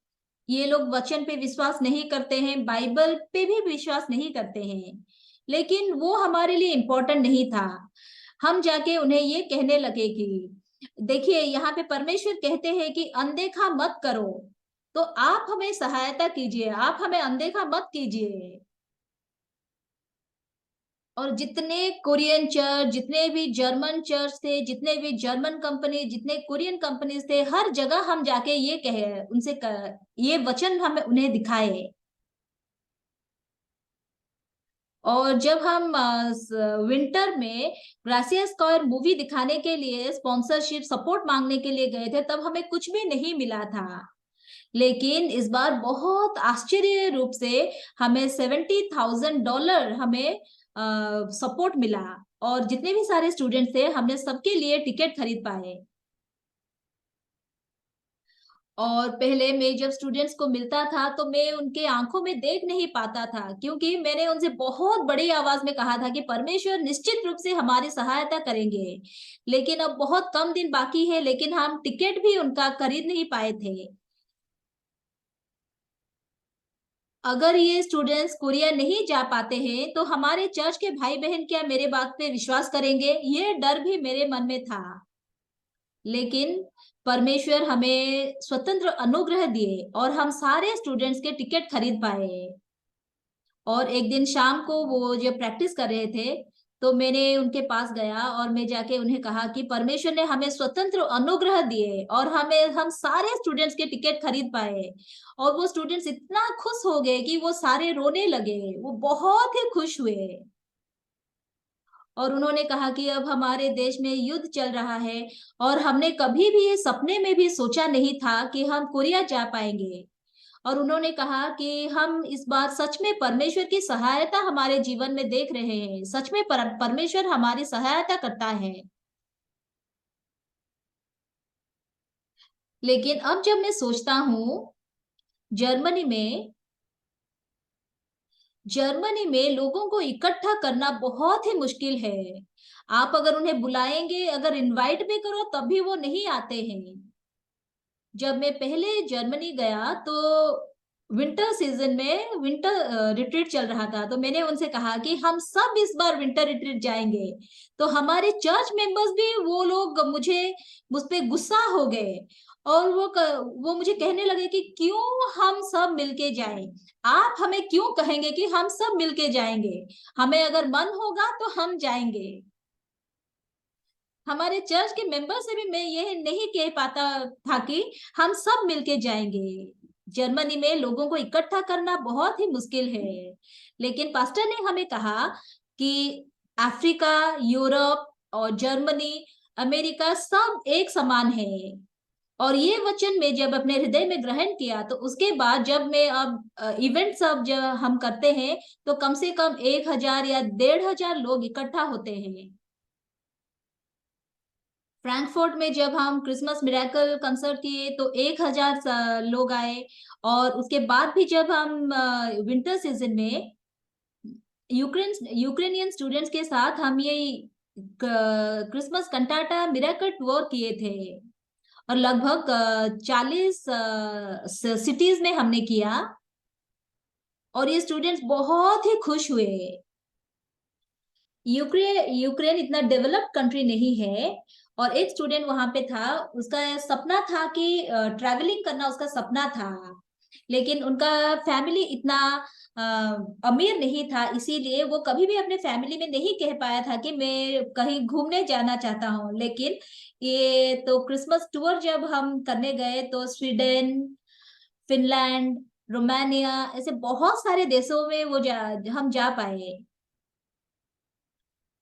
ये लोग वचन पे विश्वास नहीं करते हैं, बाइबल पे भी विश्वास नहीं करते हैं, लेकिन वो हमारे लिए इम्पोर्टेंट नहीं था। हम जाके उन्हें ये कहने लगे कि देखिए यहाँ पे परमेश्वर कहते हैं कि अनदेखा मत करो, तो आप हमें सहायता कीजिए, आप हमें अनदेखा मत कीजिए। और जितने कोरियन चर्च, जितने भी जर्मन चर्च थे, जितने भी जर्मन कंपनी, जितने कोरियन कंपनीज थे, हर जगह हम जाके ये कहे उनसे ये वचन हम उन्हें दिखाए। और जब हम विंटर में ग्रासिया स्क्वायर मूवी दिखाने के लिए स्पॉन्सरशिप सपोर्ट मांगने के लिए गए थे, तब हमें कुछ भी नहीं मिला था। लेकिन इस बार बहुत आश्चर्य रूप से हमें $70,000 हमें सपोर्ट मिला। और जितने भी सारे स्टूडेंट थे, हमने सबके लिए टिकट खरीद पाए। और पहले मैं जब स्टूडेंट्स को मिलता था तो मैं उनके आंखों में देख नहीं पाता था, क्योंकि मैंने उनसे बहुत बड़ी आवाज में कहा था कि परमेश्वर निश्चित रूप से हमारी सहायता करेंगे। लेकिन अब बहुत कम दिन बाकी है, लेकिन हम टिकट भी उनका खरीद नहीं पाए थे। अगर ये स्टूडेंट्स कोरिया नहीं जा पाते हैं तो हमारे चर्च के भाई बहन क्या मेरे बात पे विश्वास करेंगे, ये डर भी मेरे मन में था। लेकिन परमेश्वर हमें स्वतंत्र अनुग्रह दिए और हम सारे स्टूडेंट्स के टिकट खरीद पाए। और एक दिन शाम को वो जब प्रैक्टिस कर रहे थे, तो मैंने उनके पास गया और मैं जाके उन्हें कहा कि परमेश्वर ने हमें स्वतंत्र अनुग्रह दिए और हम सारे स्टूडेंट्स के टिकट खरीद पाए। और वो स्टूडेंट्स इतना खुश हो गए कि वो सारे रोने लगे, वो बहुत ही खुश हुए। और उन्होंने कहा कि अब हमारे देश में युद्ध चल रहा है और हमने कभी भी ये सपने में भी सोचा नहीं था कि हम कोरिया जा पाएंगे। और उन्होंने कहा कि हम इस बार सच में परमेश्वर की सहायता हमारे जीवन में देख रहे हैं, सच में परमेश्वर हमारी सहायता करता है। लेकिन अब जब मैं सोचता हूँ, जर्मनी में जर्मनी में लोगों को इकट्ठा करना बहुत ही मुश्किल है। आप अगर उन्हें बुलाएंगे, अगर इनवाइट भी करो, तब भी वो नहीं आते हैं। जब मैं पहले जर्मनी गया तो विंटर सीजन में विंटर रिट्रीट चल रहा था, तो मैंने उनसे कहा कि हम सब इस बार विंटर रिट्रीट जाएंगे। तो हमारे चर्च मेंबर्स भी, वो लोग मुझ पे गुस्सा हो गए। और वो मुझे कहने लगे कि क्यों हम सब मिलके जाएं, आप हमें क्यों कहेंगे कि हम सब मिलके जाएंगे, हमें अगर मन होगा तो हम जाएंगे। हमारे चर्च के मेंबर से भी मैं यह नहीं कह पाता था कि हम सब मिलके जाएंगे। जर्मनी में लोगों को इकट्ठा करना बहुत ही मुश्किल है। लेकिन पास्टर ने हमें कहा कि अफ्रीका, यूरोप और जर्मनी, अमेरिका सब एक समान है। और ये वचन में जब अपने हृदय में ग्रहण किया, तो उसके बाद जब मैं अब इवेंट सब जब हम करते हैं, तो कम से कम 1,000 या 1,500 लोग इकट्ठा होते हैं। फ्रैंकफर्ट में जब हम क्रिसमस मिरेकल कंसर्ट किए तो 1,000 लोग आए। और उसके बाद भी जब हम विंटर सीजन में यूक्रेनियन स्टूडेंट्स के साथ हम ये क्रिसमस कंटाटा मिरेकल टूर किए थे। और लगभग 40 सिटीज में हमने किया। और ये स्टूडेंट्स बहुत ही खुश हुए। यूक्रेन इतना डेवलप्ड कंट्री नहीं है। और एक स्टूडेंट वहां पे था, उसका सपना था कि ट्रैवलिंग करना उसका सपना था। लेकिन उनका फैमिली इतना अ, अमीर नहीं था, इसीलिए वो कभी भी अपने फैमिली में नहीं कह पाया था कि मैं कहीं घूमने जाना चाहता हूँ। लेकिन ये तो क्रिसमस टूर जब हम करने गए तो स्वीडन, फिनलैंड, रोमानिया, ऐसे बहुत सारे देशों में हम जा पाए।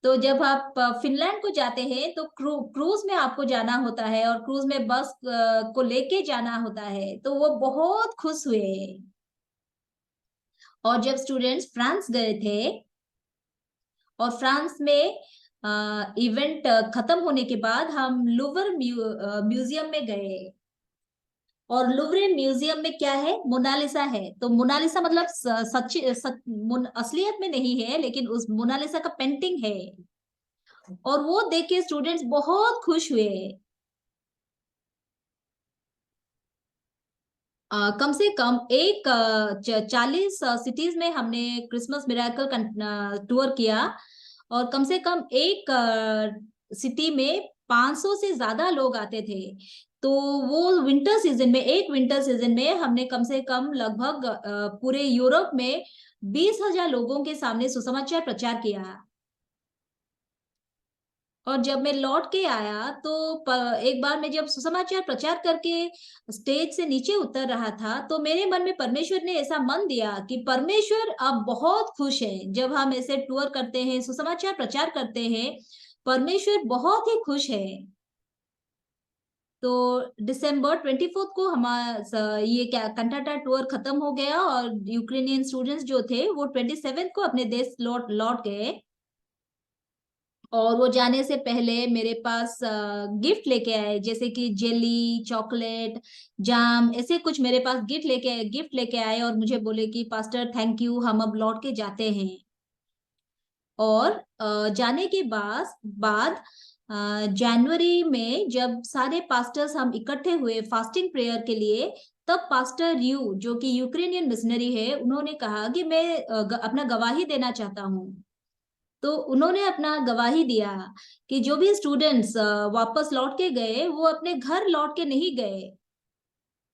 तो जब आप फिनलैंड को जाते हैं तो क्रूज में आपको जाना होता है, और क्रूज में बस को लेके जाना होता है, तो वो बहुत खुश हुए। और जब स्टूडेंट्स फ्रांस गए थे, और फ्रांस में इवेंट खत्म होने के बाद हम लूवर म्यूजियम में गए। और लुवरे म्यूजियम में क्या है, मोनालिसा है। तो मोनालिसा मतलब असलियत में नहीं है, लेकिन उस मोनालिसा का पेंटिंग है। और वो देख के स्टूडेंट्स बहुत खुश हुए। कम से कम 40 सिटीज में हमने क्रिसमस मिराकल टूर किया। और कम से कम एक सिटी में 500 से ज्यादा लोग आते थे। तो वो विंटर सीजन में हमने कम से कम लगभग पूरे यूरोप में 20,000 लोगों के सामने सुसमाचार प्रचार किया। और जब मैं लौट के आया तो एक बार मैं जब सुसमाचार प्रचार करके स्टेज से नीचे उतर रहा था, तो मेरे मन में परमेश्वर ने ऐसा मन दिया कि परमेश्वर अब बहुत खुश है जब हम ऐसे टूर करते हैं, सुसमाचार प्रचार करते हैं। परमेश्वर बहुत ही खुश है। तो दिसंबर 24 को हमारा ये क्या कंटाटा टूर खत्म हो गया और यूक्रेनियन स्टूडेंट्स जो थे वो 27 को अपने देश लौट लौट गए। और वो जाने से पहले मेरे पास गिफ्ट लेके आए, जैसे कि जेली, चॉकलेट, जाम, ऐसे कुछ मेरे पास गिफ्ट लेके आए और मुझे बोले कि पास्टर थैंक यू, हम अब लौट के जाते हैं। और जाने के बाद जनवरी में जब सारे पास्टर्स हम इकट्ठे हुए फास्टिंग प्रेयर के लिए, तब पास्टर यू जो कि यूक्रेनियन मिशनरी है, उन्होंने कहा कि मैं अपना गवाही देना चाहता हूँ। तो उन्होंने अपना गवाही दिया कि जो भी स्टूडेंट्स वापस लौट के गए वो अपने घर लौट के नहीं गए,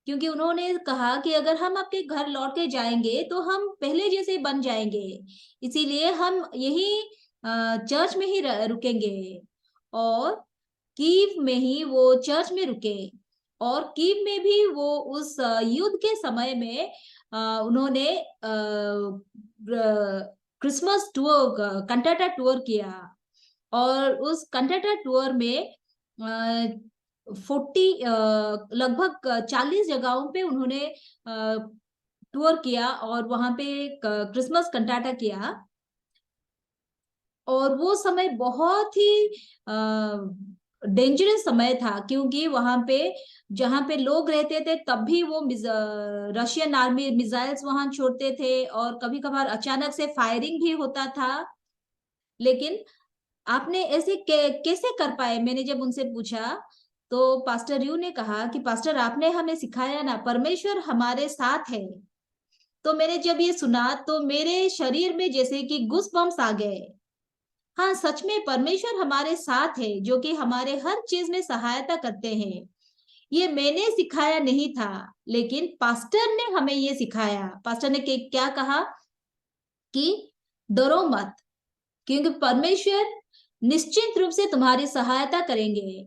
क्योंकि उन्होंने कहा कि अगर हम आपके घर लौट के जाएंगे तो हम पहले जैसे ही बन जाएंगे, इसीलिए हम यही चर्च में ही रुकेंगे। और कीव में ही वो चर्च में रुके। और कीव में भी वो उस युद्ध के समय में उन्होंने क्रिसमस टूर, कंटाटा टूर किया। और उस कंटाटा टूर में 40 लगभग 40 जगहों पे उन्होंने टूर किया और वहां पे क्रिसमस कंटाटा किया। और वो समय बहुत ही डेंजरस समय था, क्योंकि वहां पे जहां पे लोग रहते थे तब भी वो रशियन आर्मी मिसाइल्स वहां छोड़ते थे और कभी कभार अचानक से फायरिंग भी होता था। लेकिन आपने ऐसे कैसे कर पाए, मैंने जब उनसे पूछा, तो पास्टर यू ने कहा कि पास्टर आपने हमें सिखाया ना, परमेश्वर हमारे साथ है। तो मैंने जब ये सुना तो मेरे शरीर में जैसे कि गुस बम्स आ गए। हाँ, सच में परमेश्वर हमारे साथ है, जो कि हमारे हर चीज में सहायता करते हैं। ये मैंने सिखाया नहीं था, लेकिन पास्टर ने हमें ये सिखाया। पास्टर ने क्या कहा कि डरो मत, क्योंकि परमेश्वर निश्चित रूप से तुम्हारी सहायता करेंगे।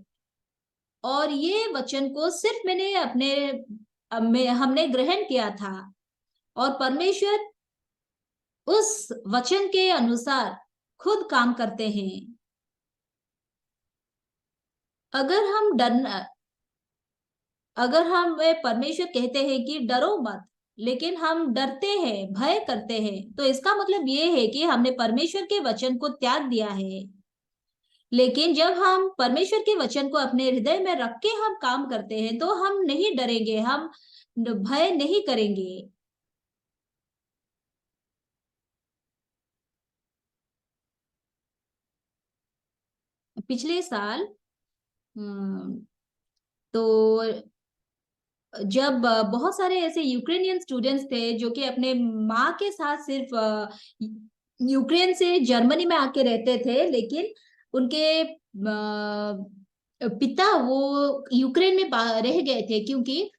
और ये वचन को सिर्फ मैंने हमने ग्रहण किया था। और परमेश्वर उस वचन के अनुसार खुद काम करते हैं। अगर हम डर अगर हम वे परमेश्वर कहते हैं कि डरो मत, लेकिन हम डरते हैं, भय करते हैं, तो इसका मतलब ये है कि हमने परमेश्वर के वचन को त्याग दिया है। लेकिन जब हम परमेश्वर के वचन को अपने हृदय में रख के हम काम करते हैं तो हम नहीं डरेंगे, हम भय नहीं करेंगे। पिछले साल तो जब बहुत सारे ऐसे यूक्रेनियन स्टूडेंट्स थे जो कि अपने माँ के साथ सिर्फ यूक्रेन से जर्मनी में आके रहते थे, लेकिन उनके पिता वो यूक्रेन में रह गए थे, क्योंकि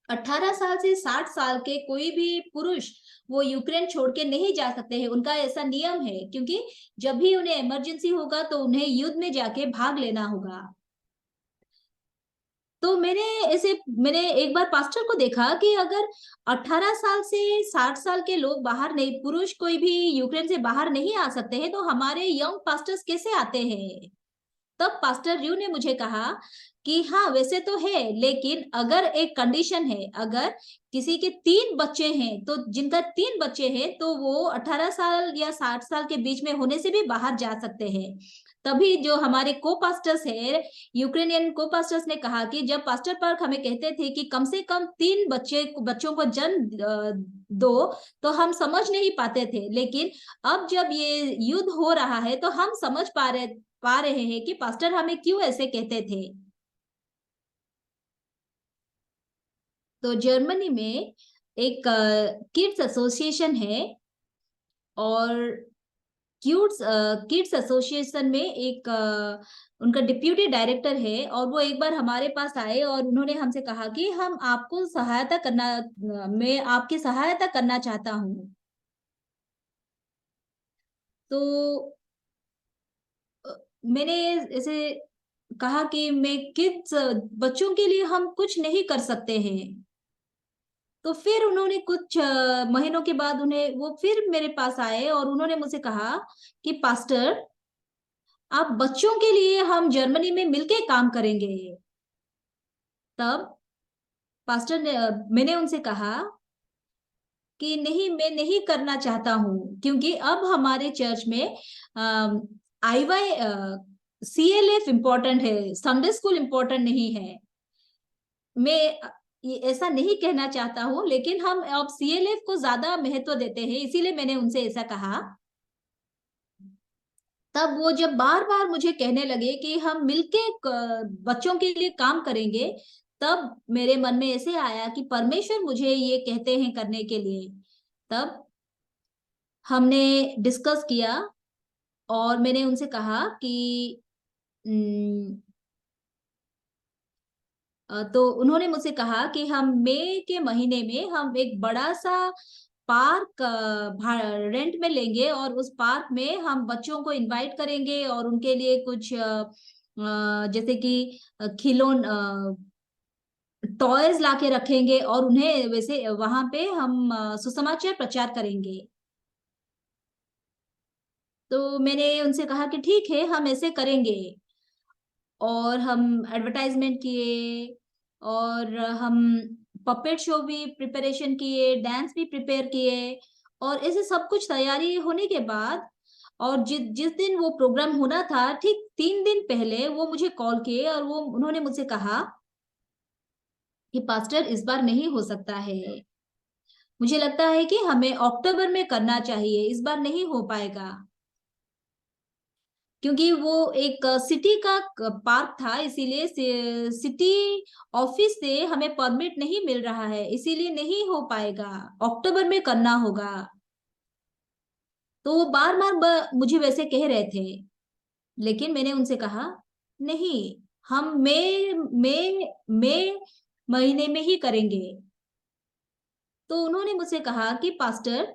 18 साल से 60 साल के कोई भी पुरुष वो यूक्रेन छोड़ के नहीं जा सकते हैं, उनका ऐसा नियम है, क्योंकि जब भी उन्हें इमरजेंसी होगा तो उन्हें युद्ध में जाके भाग लेना होगा। तो मैंने एक बार पास्टर को देखा कि अगर 18 साल से 60 साल के लोग बाहर नहीं, पुरुष कोई भी यूक्रेन से बाहर नहीं आ सकते हैं, तो हमारे यंग पास्टर्स कैसे आते हैं। तब पास्टर यू ने मुझे कहा कि हाँ वैसे तो है, लेकिन अगर एक कंडीशन है, अगर किसी के 3 बच्चे हैं, तो जिनका 3 बच्चे हैं तो वो 18 साल या 60 साल के बीच में होने से भी बाहर जा सकते हैं। तभी जो हमारे को पास्टर्स है, यूक्रेनियन को पास्टर्स ने कहा कि जब पास्टर पार्क हमें कहते थे कि कम से कम 3 बच्चों को जन्म दो, तो हम समझ नहीं पाते थे, लेकिन अब जब ये युद्ध हो रहा है तो हम समझ पा रहे हैं कि पास्टर हमें क्यों ऐसे कहते थे। तो जर्मनी में एक किड्स एसोसिएशन है। और किड्स एसोसिएशन में एक उनका डिप्यूटी डायरेक्टर है, और वो एक बार हमारे पास आए और उन्होंने हमसे कहा कि हम आपको सहायता करना मैं आपकी सहायता करना चाहता हूँ। तो मैंने ऐसे कहा कि मैं किड्स बच्चों के लिए हम कुछ नहीं कर सकते हैं। तो फिर उन्होंने कुछ महीनों के बाद उन्हें वो फिर मेरे पास आए और उन्होंने मुझसे कहा कि पास्टर, आप बच्चों के लिए हम जर्मनी में मिलके काम करेंगे। तब पास्टर ने मैंने उनसे कहा कि नहीं, मैं नहीं करना चाहता हूँ, क्योंकि अब हमारे चर्च में आईवाई सीएलएफ इम्पोर्टेंट है, संडे स्कूल इम्पोर्टेंट नहीं है। मैं ऐसा नहीं कहना चाहता हूँ, लेकिन हम अब सीएलएफ को ज्यादा महत्व देते हैं, इसीलिए मैंने उनसे ऐसा कहा। तब वो जब बार बार मुझे कहने लगे कि हम मिलके बच्चों के लिए काम करेंगे, तब मेरे मन में ऐसे आया कि परमेश्वर मुझे ये कहते हैं करने के लिए। तब हमने डिस्कस किया और मैंने उनसे कहा कि "उम, तो उन्होंने मुझसे कहा कि हम मई के महीने में हम एक बड़ा सा पार्क रेंट में लेंगे और उस पार्क में हम बच्चों को इनवाइट करेंगे और उनके लिए कुछ जैसे कि खिलौन टॉयज लाके रखेंगे और उन्हें वैसे वहां पे हम सुसमाचार प्रचार करेंगे। तो मैंने उनसे कहा कि ठीक है, हम ऐसे करेंगे। और हम एडवर्टाइजमेंट किए और हम पपेट शो भी प्रिपरेशन किए, डांस भी प्रिपेयर किए। और ऐसे सब कुछ तैयारी होने के बाद और जिस जिस दिन वो प्रोग्राम होना था, ठीक 3 दिन पहले वो मुझे कॉल किए और वो उन्होंने मुझसे कहा कि पास्टर, इस बार नहीं हो सकता है। मुझे लगता है कि हमें अक्टूबर में करना चाहिए, इस बार नहीं हो पाएगा। क्योंकि वो एक सिटी का पार्क था, इसीलिए सिटी ऑफिस से हमें परमिट नहीं मिल रहा है, इसीलिए नहीं हो पाएगा, अक्टूबर में करना होगा। तो वो बार बार मुझे वैसे कह रहे थे, लेकिन मैंने उनसे कहा नहीं, हम मई महीने में ही करेंगे। तो उन्होंने मुझसे कहा कि पास्टर,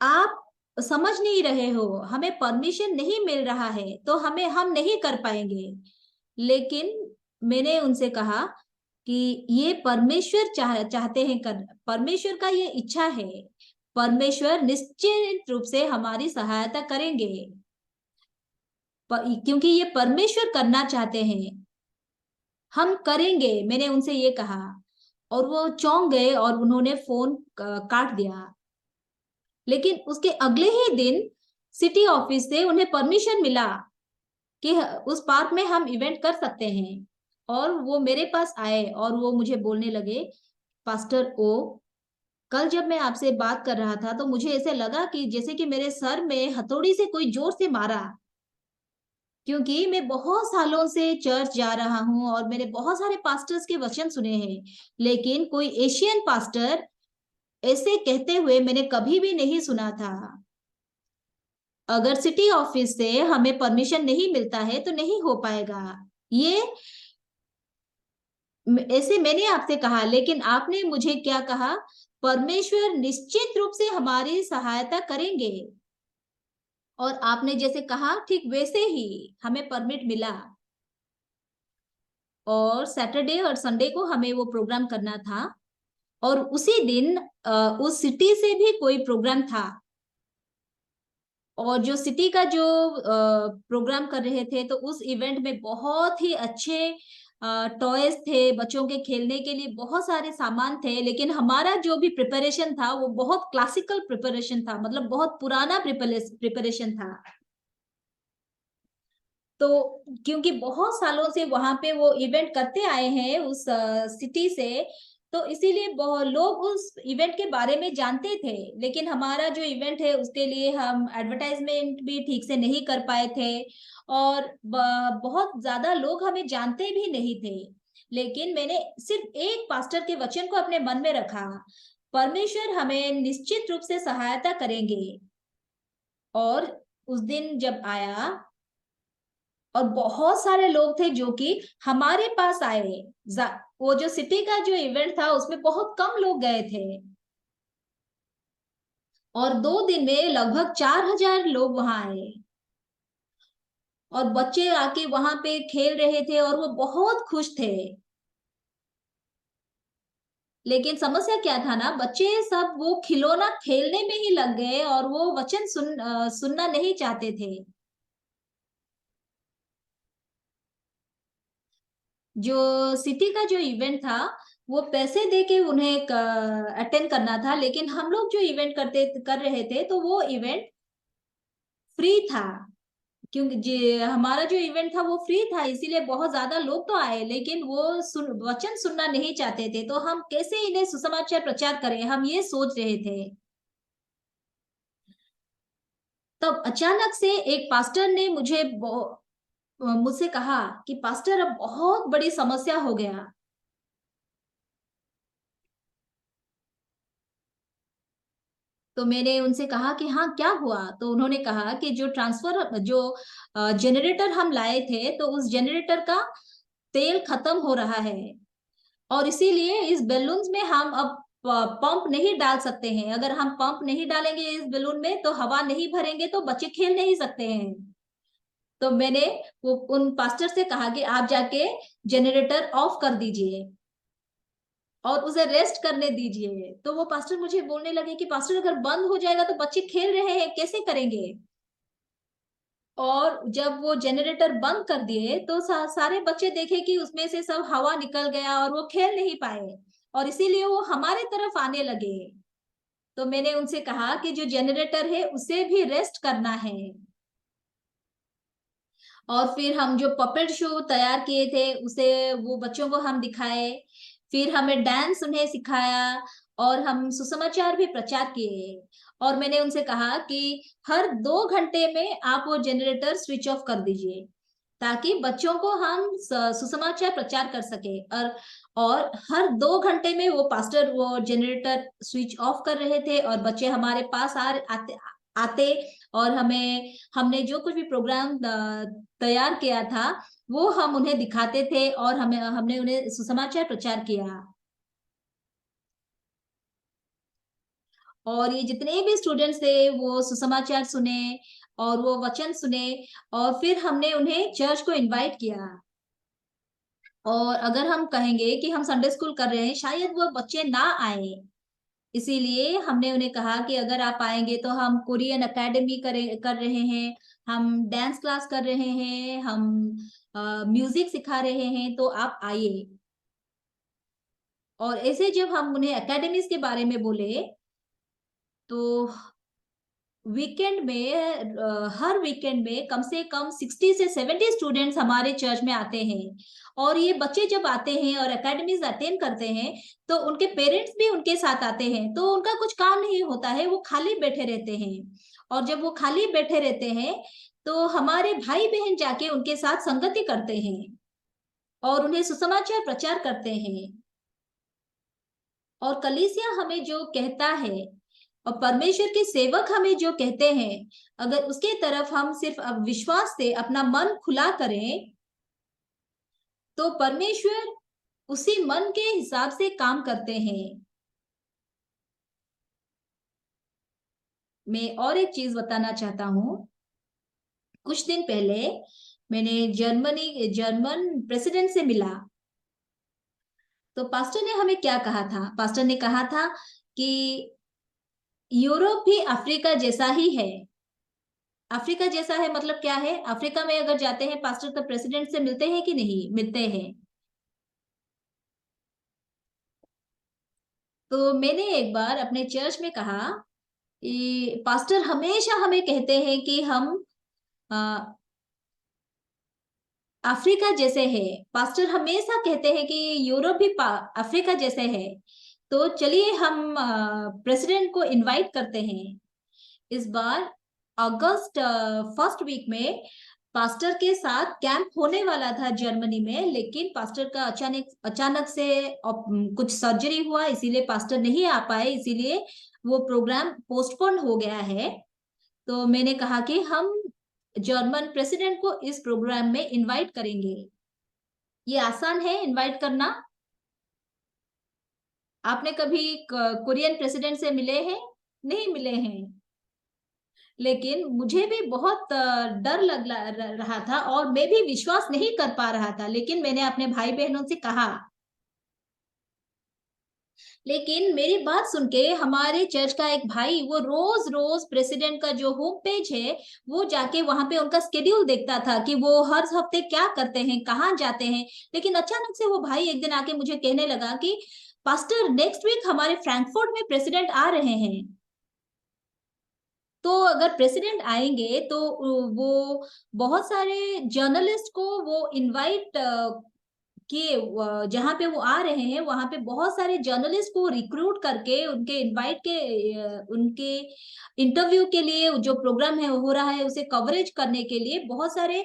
आप समझ नहीं रहे हो, हमें परमिशन नहीं मिल रहा है, तो हम नहीं कर पाएंगे। लेकिन मैंने उनसे कहा कि ये परमेश्वर चाहते हैं कर, परमेश्वर का ये इच्छा है, परमेश्वर निश्चित रूप से हमारी सहायता करेंगे। क्योंकि ये परमेश्वर करना चाहते हैं, हम करेंगे, मैंने उनसे ये कहा। और वो चौंक गए और उन्होंने फोन काट दिया। लेकिन उसके अगले ही दिन सिटी ऑफिस से उन्हें परमिशन मिला कि उस पार्क में हम इवेंट कर सकते हैं। और वो मेरे पास आए और वो मुझे बोलने लगे, पास्टर ओ, कल जब मैं आपसे बात कर रहा था तो मुझे ऐसे लगा कि जैसे कि मेरे सर में हथौड़ी से कोई जोर से मारा। क्योंकि मैं बहुत सालों से चर्च जा रहा हूँ और मैंने बहुत सारे पास्टर्स के वचन सुने हैं, लेकिन कोई एशियन पास्टर ऐसे कहते हुए मैंने कभी भी नहीं सुना था। अगर सिटी ऑफिस से हमें परमिशन नहीं मिलता है तो नहीं हो पाएगा। ये ऐसे मैंने आपसे कहा, लेकिन आपने मुझे क्या कहा? परमेश्वर निश्चित रूप से हमारी सहायता करेंगे। और आपने जैसे कहा ठीक वैसे ही हमें परमिट मिला और सैटरडे और संडे को हमें वो प्रोग्राम करना था। और उसी दिन उस सिटी से भी कोई प्रोग्राम था। और जो सिटी का जो प्रोग्राम कर रहे थे, तो उस इवेंट में बहुत ही अच्छे टॉयज थे, बच्चों के खेलने के लिए बहुत सारे सामान थे। लेकिन हमारा जो भी प्रिपरेशन था वो बहुत क्लासिकल प्रिपरेशन था, मतलब बहुत पुराना प्रिपरेशन था। तो क्योंकि बहुत सालों से वहां पे वो इवेंट करते आए हैं उस सिटी से, तो इसीलिए बहुत लोग उस इवेंट के बारे में जानते थे। लेकिन हमारा जो इवेंट है उसके लिए हम एडवर्टाइजमेंट भी ठीक से नहीं कर पाए थे और बहुत ज्यादा लोग हमें जानते भी नहीं थे। लेकिन मैंने सिर्फ एक पास्टर के वचन को अपने मन में रखा, परमेश्वर हमें निश्चित रूप से सहायता करेंगे। और उस दिन जब आया और बहुत सारे लोग थे जो कि हमारे पास आए। वो जो सिटी का जो इवेंट था उसमें बहुत कम लोग गए थे और 2 दिन में लगभग 4,000 लोग वहां आए। और बच्चे आके वहां पे खेल रहे थे और वो बहुत खुश थे। लेकिन समस्या क्या था ना, बच्चे सब वो खिलौना खेलने में ही लग गए और वो वचन सुनना नहीं चाहते थे। जो सिटी का जो इवेंट था, वो पैसे दे के उन्हें अटेंड करना था, लेकिन हम लोग जो इवेंट कर रहे थे तो वो इवेंट फ्री था। क्योंकि हमारा जो इवेंट था वो फ्री था, इसीलिए बहुत ज्यादा लोग तो आए, लेकिन वो वचन सुनना नहीं चाहते थे। तो हम कैसे इन्हें सुसमाचार प्रचार करें, हम ये सोच रहे थे। तब अचानक से एक पास्टर ने मुझसे कहा कि पास्टर, अब बहुत बड़ी समस्या हो गया। तो मैंने उनसे कहा कि हाँ, क्या हुआ? तो उन्होंने कहा कि जो जनरेटर हम लाए थे, तो उस जनरेटर का तेल खत्म हो रहा है, और इसीलिए इस बैलून्स में हम अब पंप नहीं डाल सकते हैं। अगर हम पंप नहीं डालेंगे इस बैलून में तो हवा नहीं भरेंगे, तो बच्चे खेल नहीं सकते हैं। तो मैंने वो उन पास्टर से कहा कि आप जाके जनरेटर ऑफ कर दीजिए और उसे रेस्ट करने दीजिए। तो वो पास्टर मुझे बोलने लगे कि पास्टर, अगर बंद हो जाएगा तो बच्चे खेल रहे हैं, कैसे करेंगे? और जब वो जनरेटर बंद कर दिए तो सारे बच्चे देखे कि उसमें से सब हवा निकल गया और वो खेल नहीं पाए, और इसीलिए वो हमारे तरफ आने लगे। तो मैंने उनसे कहा कि जो जनरेटर है उसे भी रेस्ट करना है। और फिर हम जो पपेट शो तैयार किए थे उसे वो बच्चों को हम दिखाए। फिर हमें डांस उन्हें सिखाया, और हम सुसमाचार भी प्रचार किए। और मैंने उनसे कहा कि हर 2 घंटे में आप वो जनरेटर स्विच ऑफ कर दीजिए, ताकि बच्चों को हम सुसमाचार प्रचार कर सके। और हर 2 घंटे में वो पास्टर वो जनरेटर स्विच ऑफ कर रहे थे, और बच्चे हमारे पास आते, और हमने जो कुछ भी प्रोग्राम तैयार किया था वो हम उन्हें दिखाते थे, और हमने उन्हें सुसमाचार प्रचार किया। और ये जितने भी स्टूडेंट्स थे वो सुसमाचार सुने और वो वचन सुने। और फिर हमने उन्हें चर्च को इनवाइट किया। और अगर हम कहेंगे कि हम संडे स्कूल कर रहे हैं, शायद वो बच्चे ना आए। इसीलिए हमने उन्हें कहा कि अगर आप आएंगे तो हम कोरियन एकेडमी कर रहे हैं, हम डांस क्लास कर रहे हैं, हम म्यूजिक सिखा रहे हैं, तो आप आइए। और ऐसे जब हम उन्हें एकेडमीज के बारे में बोले, तो वीकेंड में हर वीकेंड में कम से कम 60 से 70 स्टूडेंट्स हमारे चर्च में आते हैं। और ये बच्चे जब आते हैं और एकेडमीज अटेंड करते हैं, तो उनके पेरेंट्स भी उनके साथ आते हैं। तो उनका कुछ काम नहीं होता है, वो खाली बैठे रहते हैं। और जब वो खाली बैठे रहते हैं, तो हमारे भाई बहन जाके उनके साथ संगति करते हैं और उन्हें सुसमाचार प्रचार करते हैं। और कलीसिया हमें जो कहता है और परमेश्वर के सेवक हमें जो कहते हैं, अगर उसके तरफ हम सिर्फ अब विश्वास से अपना मन खुला करें, तो परमेश्वर उसी मन के हिसाब से काम करते हैं। मैं और एक चीज बताना चाहता हूँ। कुछ दिन पहले मैंने जर्मन प्रेसिडेंट से मिला। तो पास्टर ने हमें क्या कहा था? पास्टर ने कहा था कि यूरोप भी अफ्रीका जैसा ही है। अफ्रीका जैसा है मतलब क्या है? अफ्रीका में अगर जाते हैं पास्टर, तो प्रेसिडेंट से मिलते हैं कि नहीं मिलते हैं? तो मैंने एक बार अपने चर्च में कहा कि पास्टर हमेशा हमें कहते हैं कि हम अ, अफ्रीका जैसे है। पास्टर हमेशा कहते हैं कि यूरोप भी अफ्रीका जैसे है। तो चलिए हम प्रेसिडेंट को इनवाइट करते हैं। इस बार अगस्त फर्स्ट वीक में पास्टर के साथ कैंप होने वाला था जर्मनी में, लेकिन पास्टर का अचानक अचानक से कुछ सर्जरी हुआ, इसीलिए पास्टर नहीं आ पाए, इसीलिए वो प्रोग्राम पोस्टपोन हो गया है। तो मैंने कहा कि हम जर्मन प्रेसिडेंट को इस प्रोग्राम में इनवाइट करेंगे। ये आसान है इनवाइट करना। आपने कभी कोरियन प्रेसिडेंट से मिले हैं? नहीं मिले हैं? लेकिन मुझे भी बहुत डर रहा था और मैं भी विश्वास नहीं कर पा रहा था, लेकिन मैंने अपने भाई बहनों से कहा। लेकिन मेरी बात सुन के हमारे चर्च का एक भाई वो रोज रोज प्रेसिडेंट का जो होम पेज है वो जाके वहां पे उनका स्केड्यूल देखता था कि वो हर हफ्ते क्या करते हैं, कहाँ जाते हैं। लेकिन अचानक से वो भाई एक दिन आके मुझे कहने लगा कि पास्टर, नेक्स्ट वीक हमारे फ्रैंकफर्ट में प्रेसिडेंट आ रहे हैं, तो अगर प्रेसिडेंट आएंगे तो वो बहुत सारे जर्नलिस्ट को वो इनवाइट कि जहाँ पे वो आ रहे हैं वहां पे बहुत सारे जर्नलिस्ट को रिक्रूट करके उनके इनवाइट के उनके इंटरव्यू के लिए जो प्रोग्राम है हो रहा है उसे कवरेज करने के लिए बहुत सारे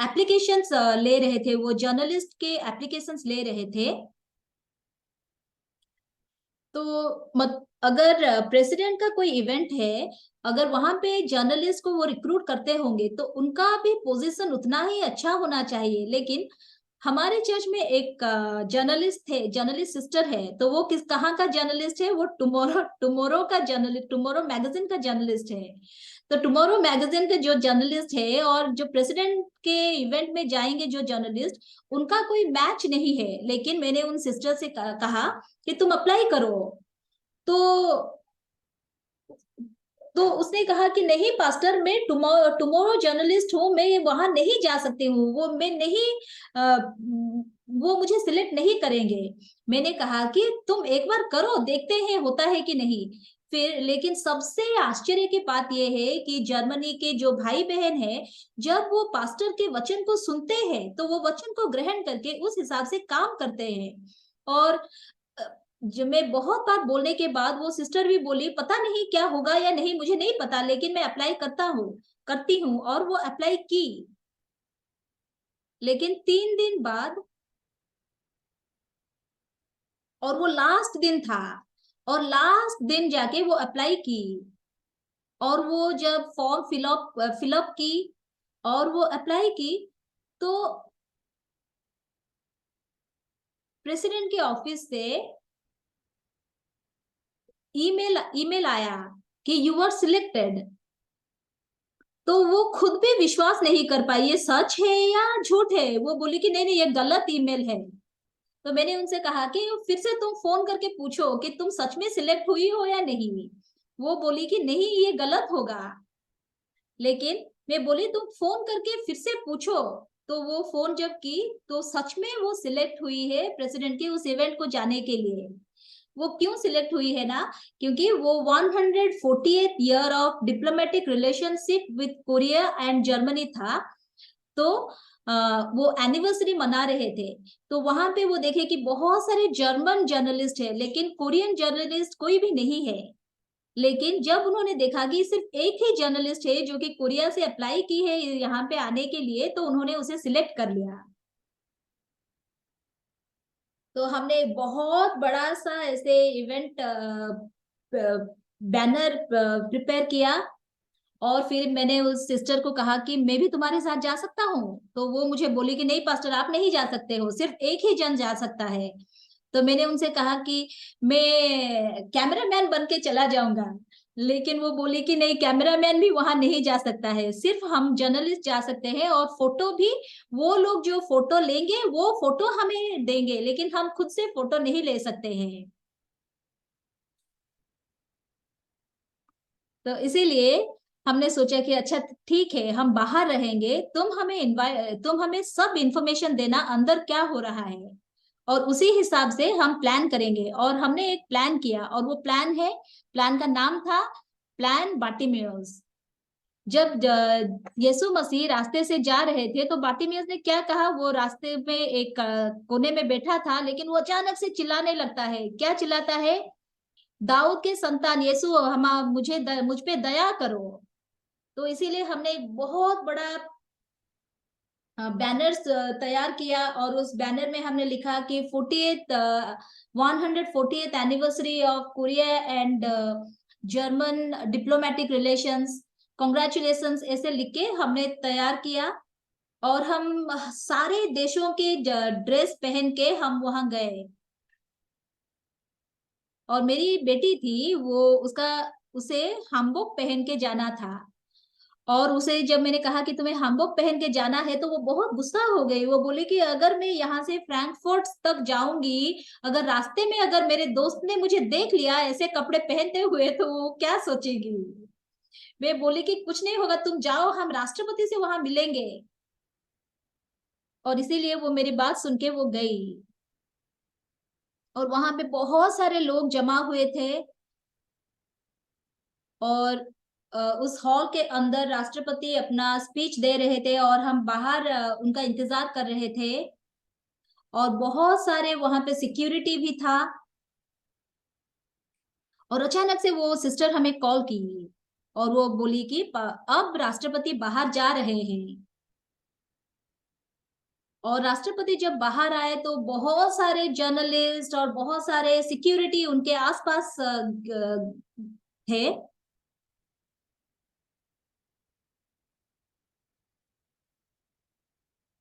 एप्लीकेशंस ले रहे थे, वो जर्नलिस्ट के एप्लीकेशंस ले रहे थे। तो अगर प्रेसिडेंट का कोई इवेंट है, अगर वहां पे जर्नलिस्ट को वो रिक्रूट करते होंगे तो उनका भी पोजीशन उतना ही अच्छा होना चाहिए। लेकिन हमारे चर्च में एक जर्नलिस्ट थे, जर्नलिस्ट सिस्टर है, तो वो किस कहाँ का जर्नलिस्ट है, वो टुमारो टुमारो का जर्नलिस्ट, टुमारो मैगजीन का जर्नलिस्ट है। तो टुमारो मैगजीन के जो जर्नलिस्ट है और जो प्रेसिडेंट के इवेंट में जाएंगे जो जर्नलिस्ट, उनका कोई मैच नहीं है। लेकिन मैंने उन सिस्टर से कहा कि तुम अप्लाई करो। तो तो उसने कहा कि नहीं पास्टर, मैं टुमारो जर्नलिस्ट हूँ, मैं वहां नहीं जा सकती हूँ, वो मैं नहीं आ, वो मुझे सिलेक्ट नहीं करेंगे। मैंने कहा कि तुम एक बार करो, देखते हैं होता है कि नहीं। फिर लेकिन सबसे आश्चर्य की बात यह है कि जर्मनी के जो भाई बहन है, जब वो पास्टर के वचन को सुनते हैं तो वो वचन को ग्रहण करके उस हिसाब से काम करते हैं। और जो मैं बहुत बार बोलने के बाद वो सिस्टर भी बोली पता नहीं क्या होगा या नहीं, मुझे नहीं पता, लेकिन मैं अप्लाई करती हूँ, और वो अप्लाई की। लेकिन 3 दिन बाद, और वो लास्ट दिन था, और लास्ट दिन जाके वो अप्लाई की, और वो जब फॉर्म फिलअप की और वो अप्लाई की, तो प्रेसिडेंट के ऑफिस से ईमेल ईमेल आया कि यू आर सिलेक्टेड। तो वो खुद भी विश्वास नहीं कर पाई, ये सच है या झूठ है। वो बोली कि नहीं नहीं, ये गलत ईमेल है। तो मैंने उनसे कहा कि फिर से तुम फोन करके पूछो कि तुम सच में सिलेक्ट हुई हो या नहीं। वो बोली कि नहीं, ये गलत होगा। लेकिन मैं बोली तुम फोन करके फिर से पूछो। तो वो फोन जब की तो सच में वो सिलेक्ट हुई है प्रेसिडेंट के उस इवेंट को जाने के लिए। वो क्यों सिलेक्ट हुई है ना, क्योंकि वो 148th year of diplomatic relationship with Korea and Germany था। तो वो एनिवर्सरी मना रहे थे। तो वहां पे वो देखे कि बहुत सारे जर्मन जर्नलिस्ट है लेकिन कोरियन जर्नलिस्ट कोई भी नहीं है। लेकिन जब उन्होंने देखा कि सिर्फ एक ही जर्नलिस्ट है जो कि कोरिया से अप्लाई की है यहाँ पे आने के लिए, तो उन्होंने उसे सिलेक्ट कर लिया। तो हमने बहुत बड़ा सा ऐसे इवेंट बैनर प्रिपेयर किया। और फिर मैंने उस सिस्टर को कहा कि मैं भी तुम्हारे साथ जा सकता हूँ, तो वो मुझे बोली कि नहीं पास्टर, आप नहीं जा सकते हो, सिर्फ एक ही जन जा सकता है। तो मैंने उनसे कहा कि मैं कैमरामैन बन के चला जाऊंगा। लेकिन वो बोली कि नहीं, कैमरामैन भी वहां नहीं जा सकता है, सिर्फ हम जर्नलिस्ट जा सकते हैं, और फोटो भी वो लोग जो फोटो लेंगे वो फोटो हमें देंगे, लेकिन हम खुद से फोटो नहीं ले सकते हैं। तो इसीलिए हमने सोचा कि अच्छा ठीक है, हम बाहर रहेंगे, तुम हमें सब इंफॉर्मेशन देना अंदर क्या हो रहा है, और उसी हिसाब से हम प्लान करेंगे। और हमने एक प्लान किया, और वो प्लान का नाम था प्लान बार्टिमेउस। जब यीशु मसीह रास्ते से जा रहे थे तो बार्टिमेउस ने क्या कहा, वो रास्ते में एक कोने में बैठा था, लेकिन वो अचानक से चिल्लाने लगता है। क्या चिल्लाता है, दाऊद के संतान यीशु, हम मुझ पे दया करो। तो इसीलिए हमने एक बहुत बड़ा बैनर्स तैयार किया, और उस बैनर में हमने लिखा कि 148th anniversary of Korea and German diplomatic relations, congratulations, ऐसे लिख के हमने तैयार किया। और हम सारे देशों के ड्रेस पहन के हम वहां गए। और मेरी बेटी थी, वो उसका उसे hanbok पहन के जाना था। और उसे जब मैंने कहा कि तुम्हें hanbok पहन के जाना है, तो वो बहुत गुस्सा हो गई। वो बोली कि अगर मैं यहाँ से फ्रैंकफर्ट तक जाऊंगी, अगर रास्ते में अगर मेरे दोस्त ने मुझे देख लिया ऐसे कपड़े पहनते हुए, तो वो क्या सोचेगी। मैं बोली कि कुछ नहीं होगा, तुम जाओ, हम राष्ट्रपति से वहां मिलेंगे। और इसीलिए वो मेरी बात सुन के वो गई। और वहां पे बहुत सारे लोग जमा हुए थे। और उस हॉल के अंदर राष्ट्रपति अपना स्पीच दे रहे थे और हम बाहर उनका इंतजार कर रहे थे। और बहुत सारे वहां पे सिक्योरिटी भी था। और अचानक से वो सिस्टर हमें कॉल की और वो बोली कि अब राष्ट्रपति बाहर जा रहे हैं। और राष्ट्रपति जब बाहर आए तो बहुत सारे जर्नलिस्ट और बहुत सारे सिक्योरिटी उनके आसपास थे।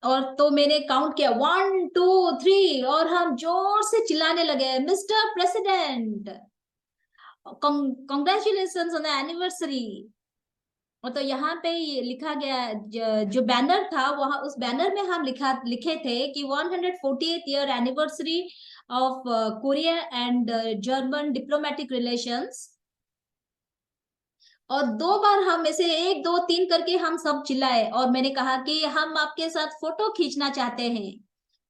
और तो मैंने काउंट किया, 1 2 3, और हम जोर से चिल्लाने लगे, mister president, congratulation on the anniversary. और तो यहाँ पे ये लिखा गया, जो बैनर था वहां, उस बैनर में हम लिखे थे कि 148th year anniversary of Korea and German diplomatic relations. और 2 बार हम ऐसे 1 2 3 करके हम सब चिल्लाए, और मैंने कहा कि हम आपके साथ फोटो खींचना चाहते हैं।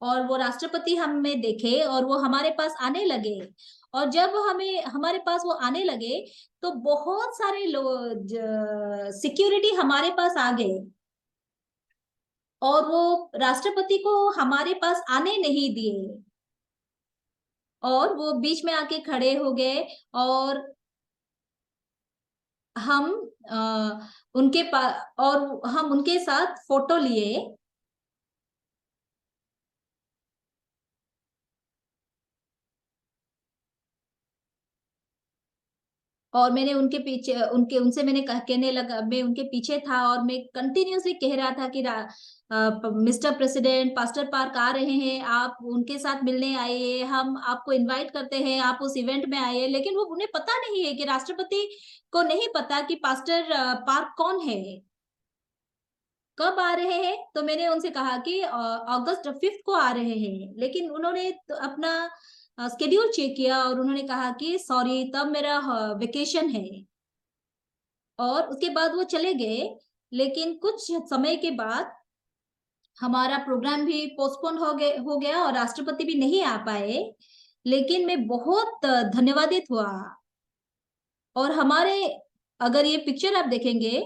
और वो राष्ट्रपति हमें देखे और वो हमारे पास आने लगे। और जब हमें हमारे पास वो आने लगे, तो बहुत सारे लोग सिक्योरिटी हमारे पास आ गए। और वो राष्ट्रपति को हमारे पास आने नहीं दिए। और वो बीच में आके खड़े हो गए। और हम उनके पास, और हम उनके साथ फोटो लिए। और मैंने उनके पीछे उनके उनसे मैंने कहने लगा, मैं उनके पीछे था और मैं कंटिन्यूअसली कह रहा था कि मिस्टर प्रेसिडेंट, पास्टर पार्क आ रहे हैं, आप उनके साथ मिलने आइए, हम आपको इनवाइट करते हैं, आप उस इवेंट में आइए। लेकिन वो उन्हें पता नहीं है कि राष्ट्रपति को नहीं पता कि पास्टर पार्क कौन है, कब आ रहे हैं। तो मैंने उनसे कहा कि अगस्त 5 को आ रहे हैं। लेकिन उन्होंने तो अपना स्केड्यूल चेक किया और उन्होंने कहा कि सॉरी, तब मेरा वेकेशन है। और उसके बाद वो चले गए। लेकिन कुछ समय के बाद हमारा प्रोग्राम भी पोस्टपोन हो गया और राष्ट्रपति भी नहीं आ पाए। लेकिन मैं बहुत धन्यवादित हुआ। और हमारे, अगर ये पिक्चर आप देखेंगे,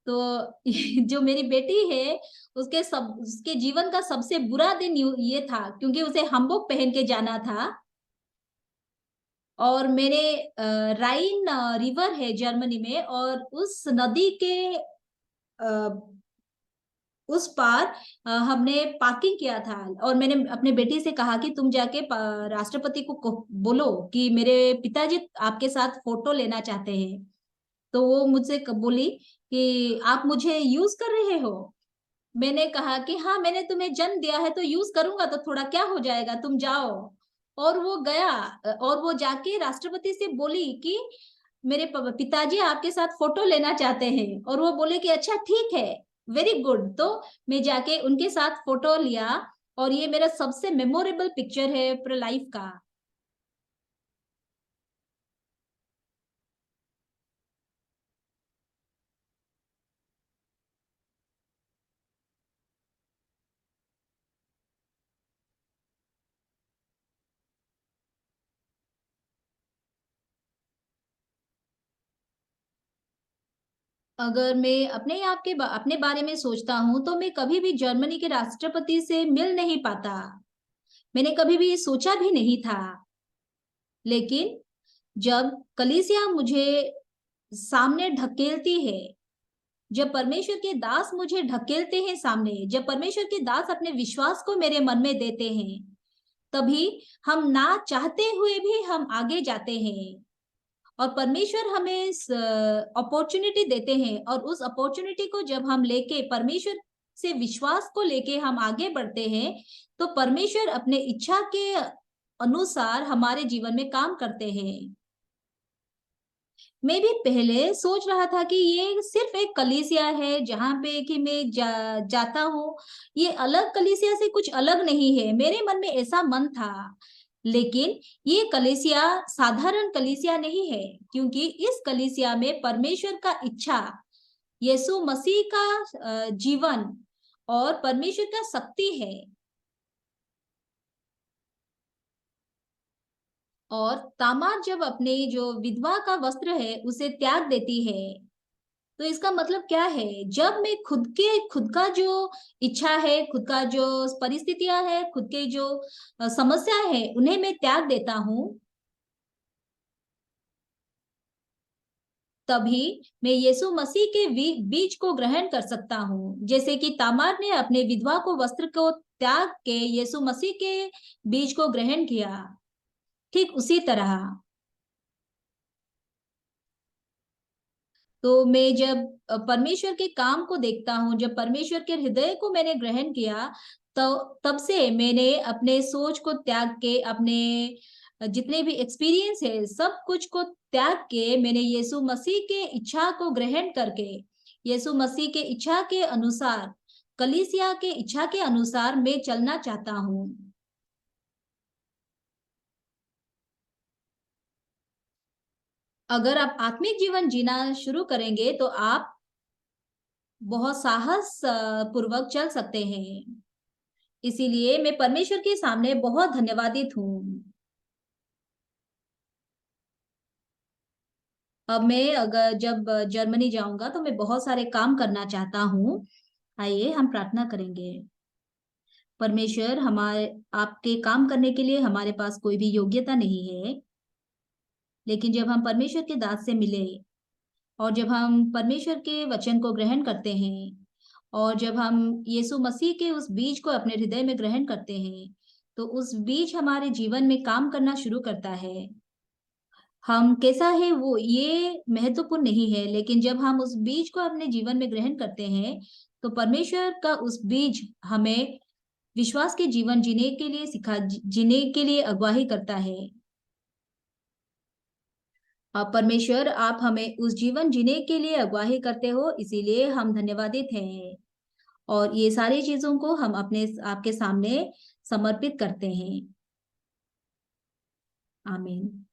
तो जो मेरी बेटी है, उसके जीवन का सबसे बुरा दिन ये था, क्योंकि उसे हमबोक पहन के जाना था। और मेरे राइन रिवर है जर्मनी में, और उस नदी के उस पार हमने पार्किंग किया था। और मैंने अपने बेटी से कहा कि तुम जाके राष्ट्रपति को बोलो कि मेरे पिताजी आपके साथ फोटो लेना चाहते हैं। तो वो मुझसे बोली कि आप मुझे यूज कर रहे हो। मैंने कहा कि हाँ, मैंने तुम्हें जन्म दिया है तो यूज करूंगा, तो थोड़ा क्या हो जाएगा, तुम जाओ। और वो गया। और वो जाके राष्ट्रपति से बोली कि मेरे पिताजी आपके साथ फोटो लेना चाहते हैं। और वो बोले कि अच्छा ठीक है, वेरी गुड। तो मैं जाके उनके साथ फोटो लिया। और ये मेरा सबसे मेमोरेबल पिक्चर है पूरे लाइफ का। अगर मैं अपने बारे में सोचता हूँ, तो मैं कभी भी जर्मनी के राष्ट्रपति से मिल नहीं पाता। मैंने कभी भी सोचा भी नहीं था। लेकिन जब कलीसिया मुझे सामने ढकेलती है, जब परमेश्वर के दास मुझे ढकेलते हैं सामने, जब परमेश्वर के दास अपने विश्वास को मेरे मन में देते हैं, तभी हम ना चाहते हुए भी हम आगे जाते हैं। और परमेश्वर हमें अपॉर्चुनिटी देते हैं, और उस अपॉर्चुनिटी को जब हम लेके परमेश्वर से विश्वास को लेके हम आगे बढ़ते हैं, तो परमेश्वर अपने इच्छा के अनुसार हमारे जीवन में काम करते हैं। मैं भी पहले सोच रहा था कि ये सिर्फ एक कलीसिया है जहाँ पे कि मैं जाता हूँ। ये अलग कलीसिया से कुछ अलग नहीं है। मेरे मन में ऐसा मन था। लेकिन ये कलीसिया साधारण कलीसिया नहीं है, क्योंकि इस कलीसिया में परमेश्वर का इच्छा, यीशु मसीह का जीवन और परमेश्वर का शक्ति है। और तामार जब अपने जो विधवा का वस्त्र है उसे त्याग देती है, तो इसका मतलब क्या है? जब मैं खुद का जो इच्छा है, खुद का जो परिस्थितियां है, खुद के जो समस्या है, उन्हें मैं त्याग देता हूँ, तभी मैं यीशु मसीह के बीज को ग्रहण कर सकता हूँ। जैसे कि तामार ने अपने विधवा को वस्त्र को त्याग के यीशु मसीह के बीज को ग्रहण किया, ठीक उसी तरह तो मैं जब परमेश्वर के काम को देखता हूँ, जब परमेश्वर के हृदय को मैंने ग्रहण किया, तो तब से मैंने अपने सोच को त्याग के, अपने जितने भी एक्सपीरियंस है, सब कुछ को त्याग के मैंने यीशु मसीह के इच्छा को ग्रहण करके, यीशु मसीह के इच्छा के अनुसार, कलीसिया के इच्छा के अनुसार मैं चलना चाहता हूँ। अगर आप आत्मिक जीवन जीना शुरू करेंगे, तो आप बहुत साहस पूर्वक चल सकते हैं। इसीलिए मैं परमेश्वर के सामने बहुत धन्यवादित हूँ। अब मैं अगर जब जर्मनी जाऊंगा तो मैं बहुत सारे काम करना चाहता हूँ। आइए हम प्रार्थना करेंगे। परमेश्वर, हमारे आपके काम करने के लिए हमारे पास कोई भी योग्यता नहीं है, लेकिन जब हम परमेश्वर के दास से मिले और जब हम परमेश्वर के वचन को ग्रहण करते हैं और जब हम यीशु मसीह के उस बीज को अपने हृदय में ग्रहण करते हैं, तो उस बीज हमारे जीवन में काम करना शुरू करता है। हम कैसा है वो ये महत्वपूर्ण नहीं है, लेकिन जब हम उस बीज को अपने जीवन में ग्रहण करते हैं, तो परमेश्वर का उस बीज हमें विश्वास के जीवन जीने के लिए जीने के लिए अगुवाही करता है। परमेश्वर, आप हमें उस जीवन जीने के लिए अगुवाही करते हो, इसीलिए हम धन्यवादित हैं। और ये सारी चीजों को हम अपने आपके सामने समर्पित करते हैं। आमीन।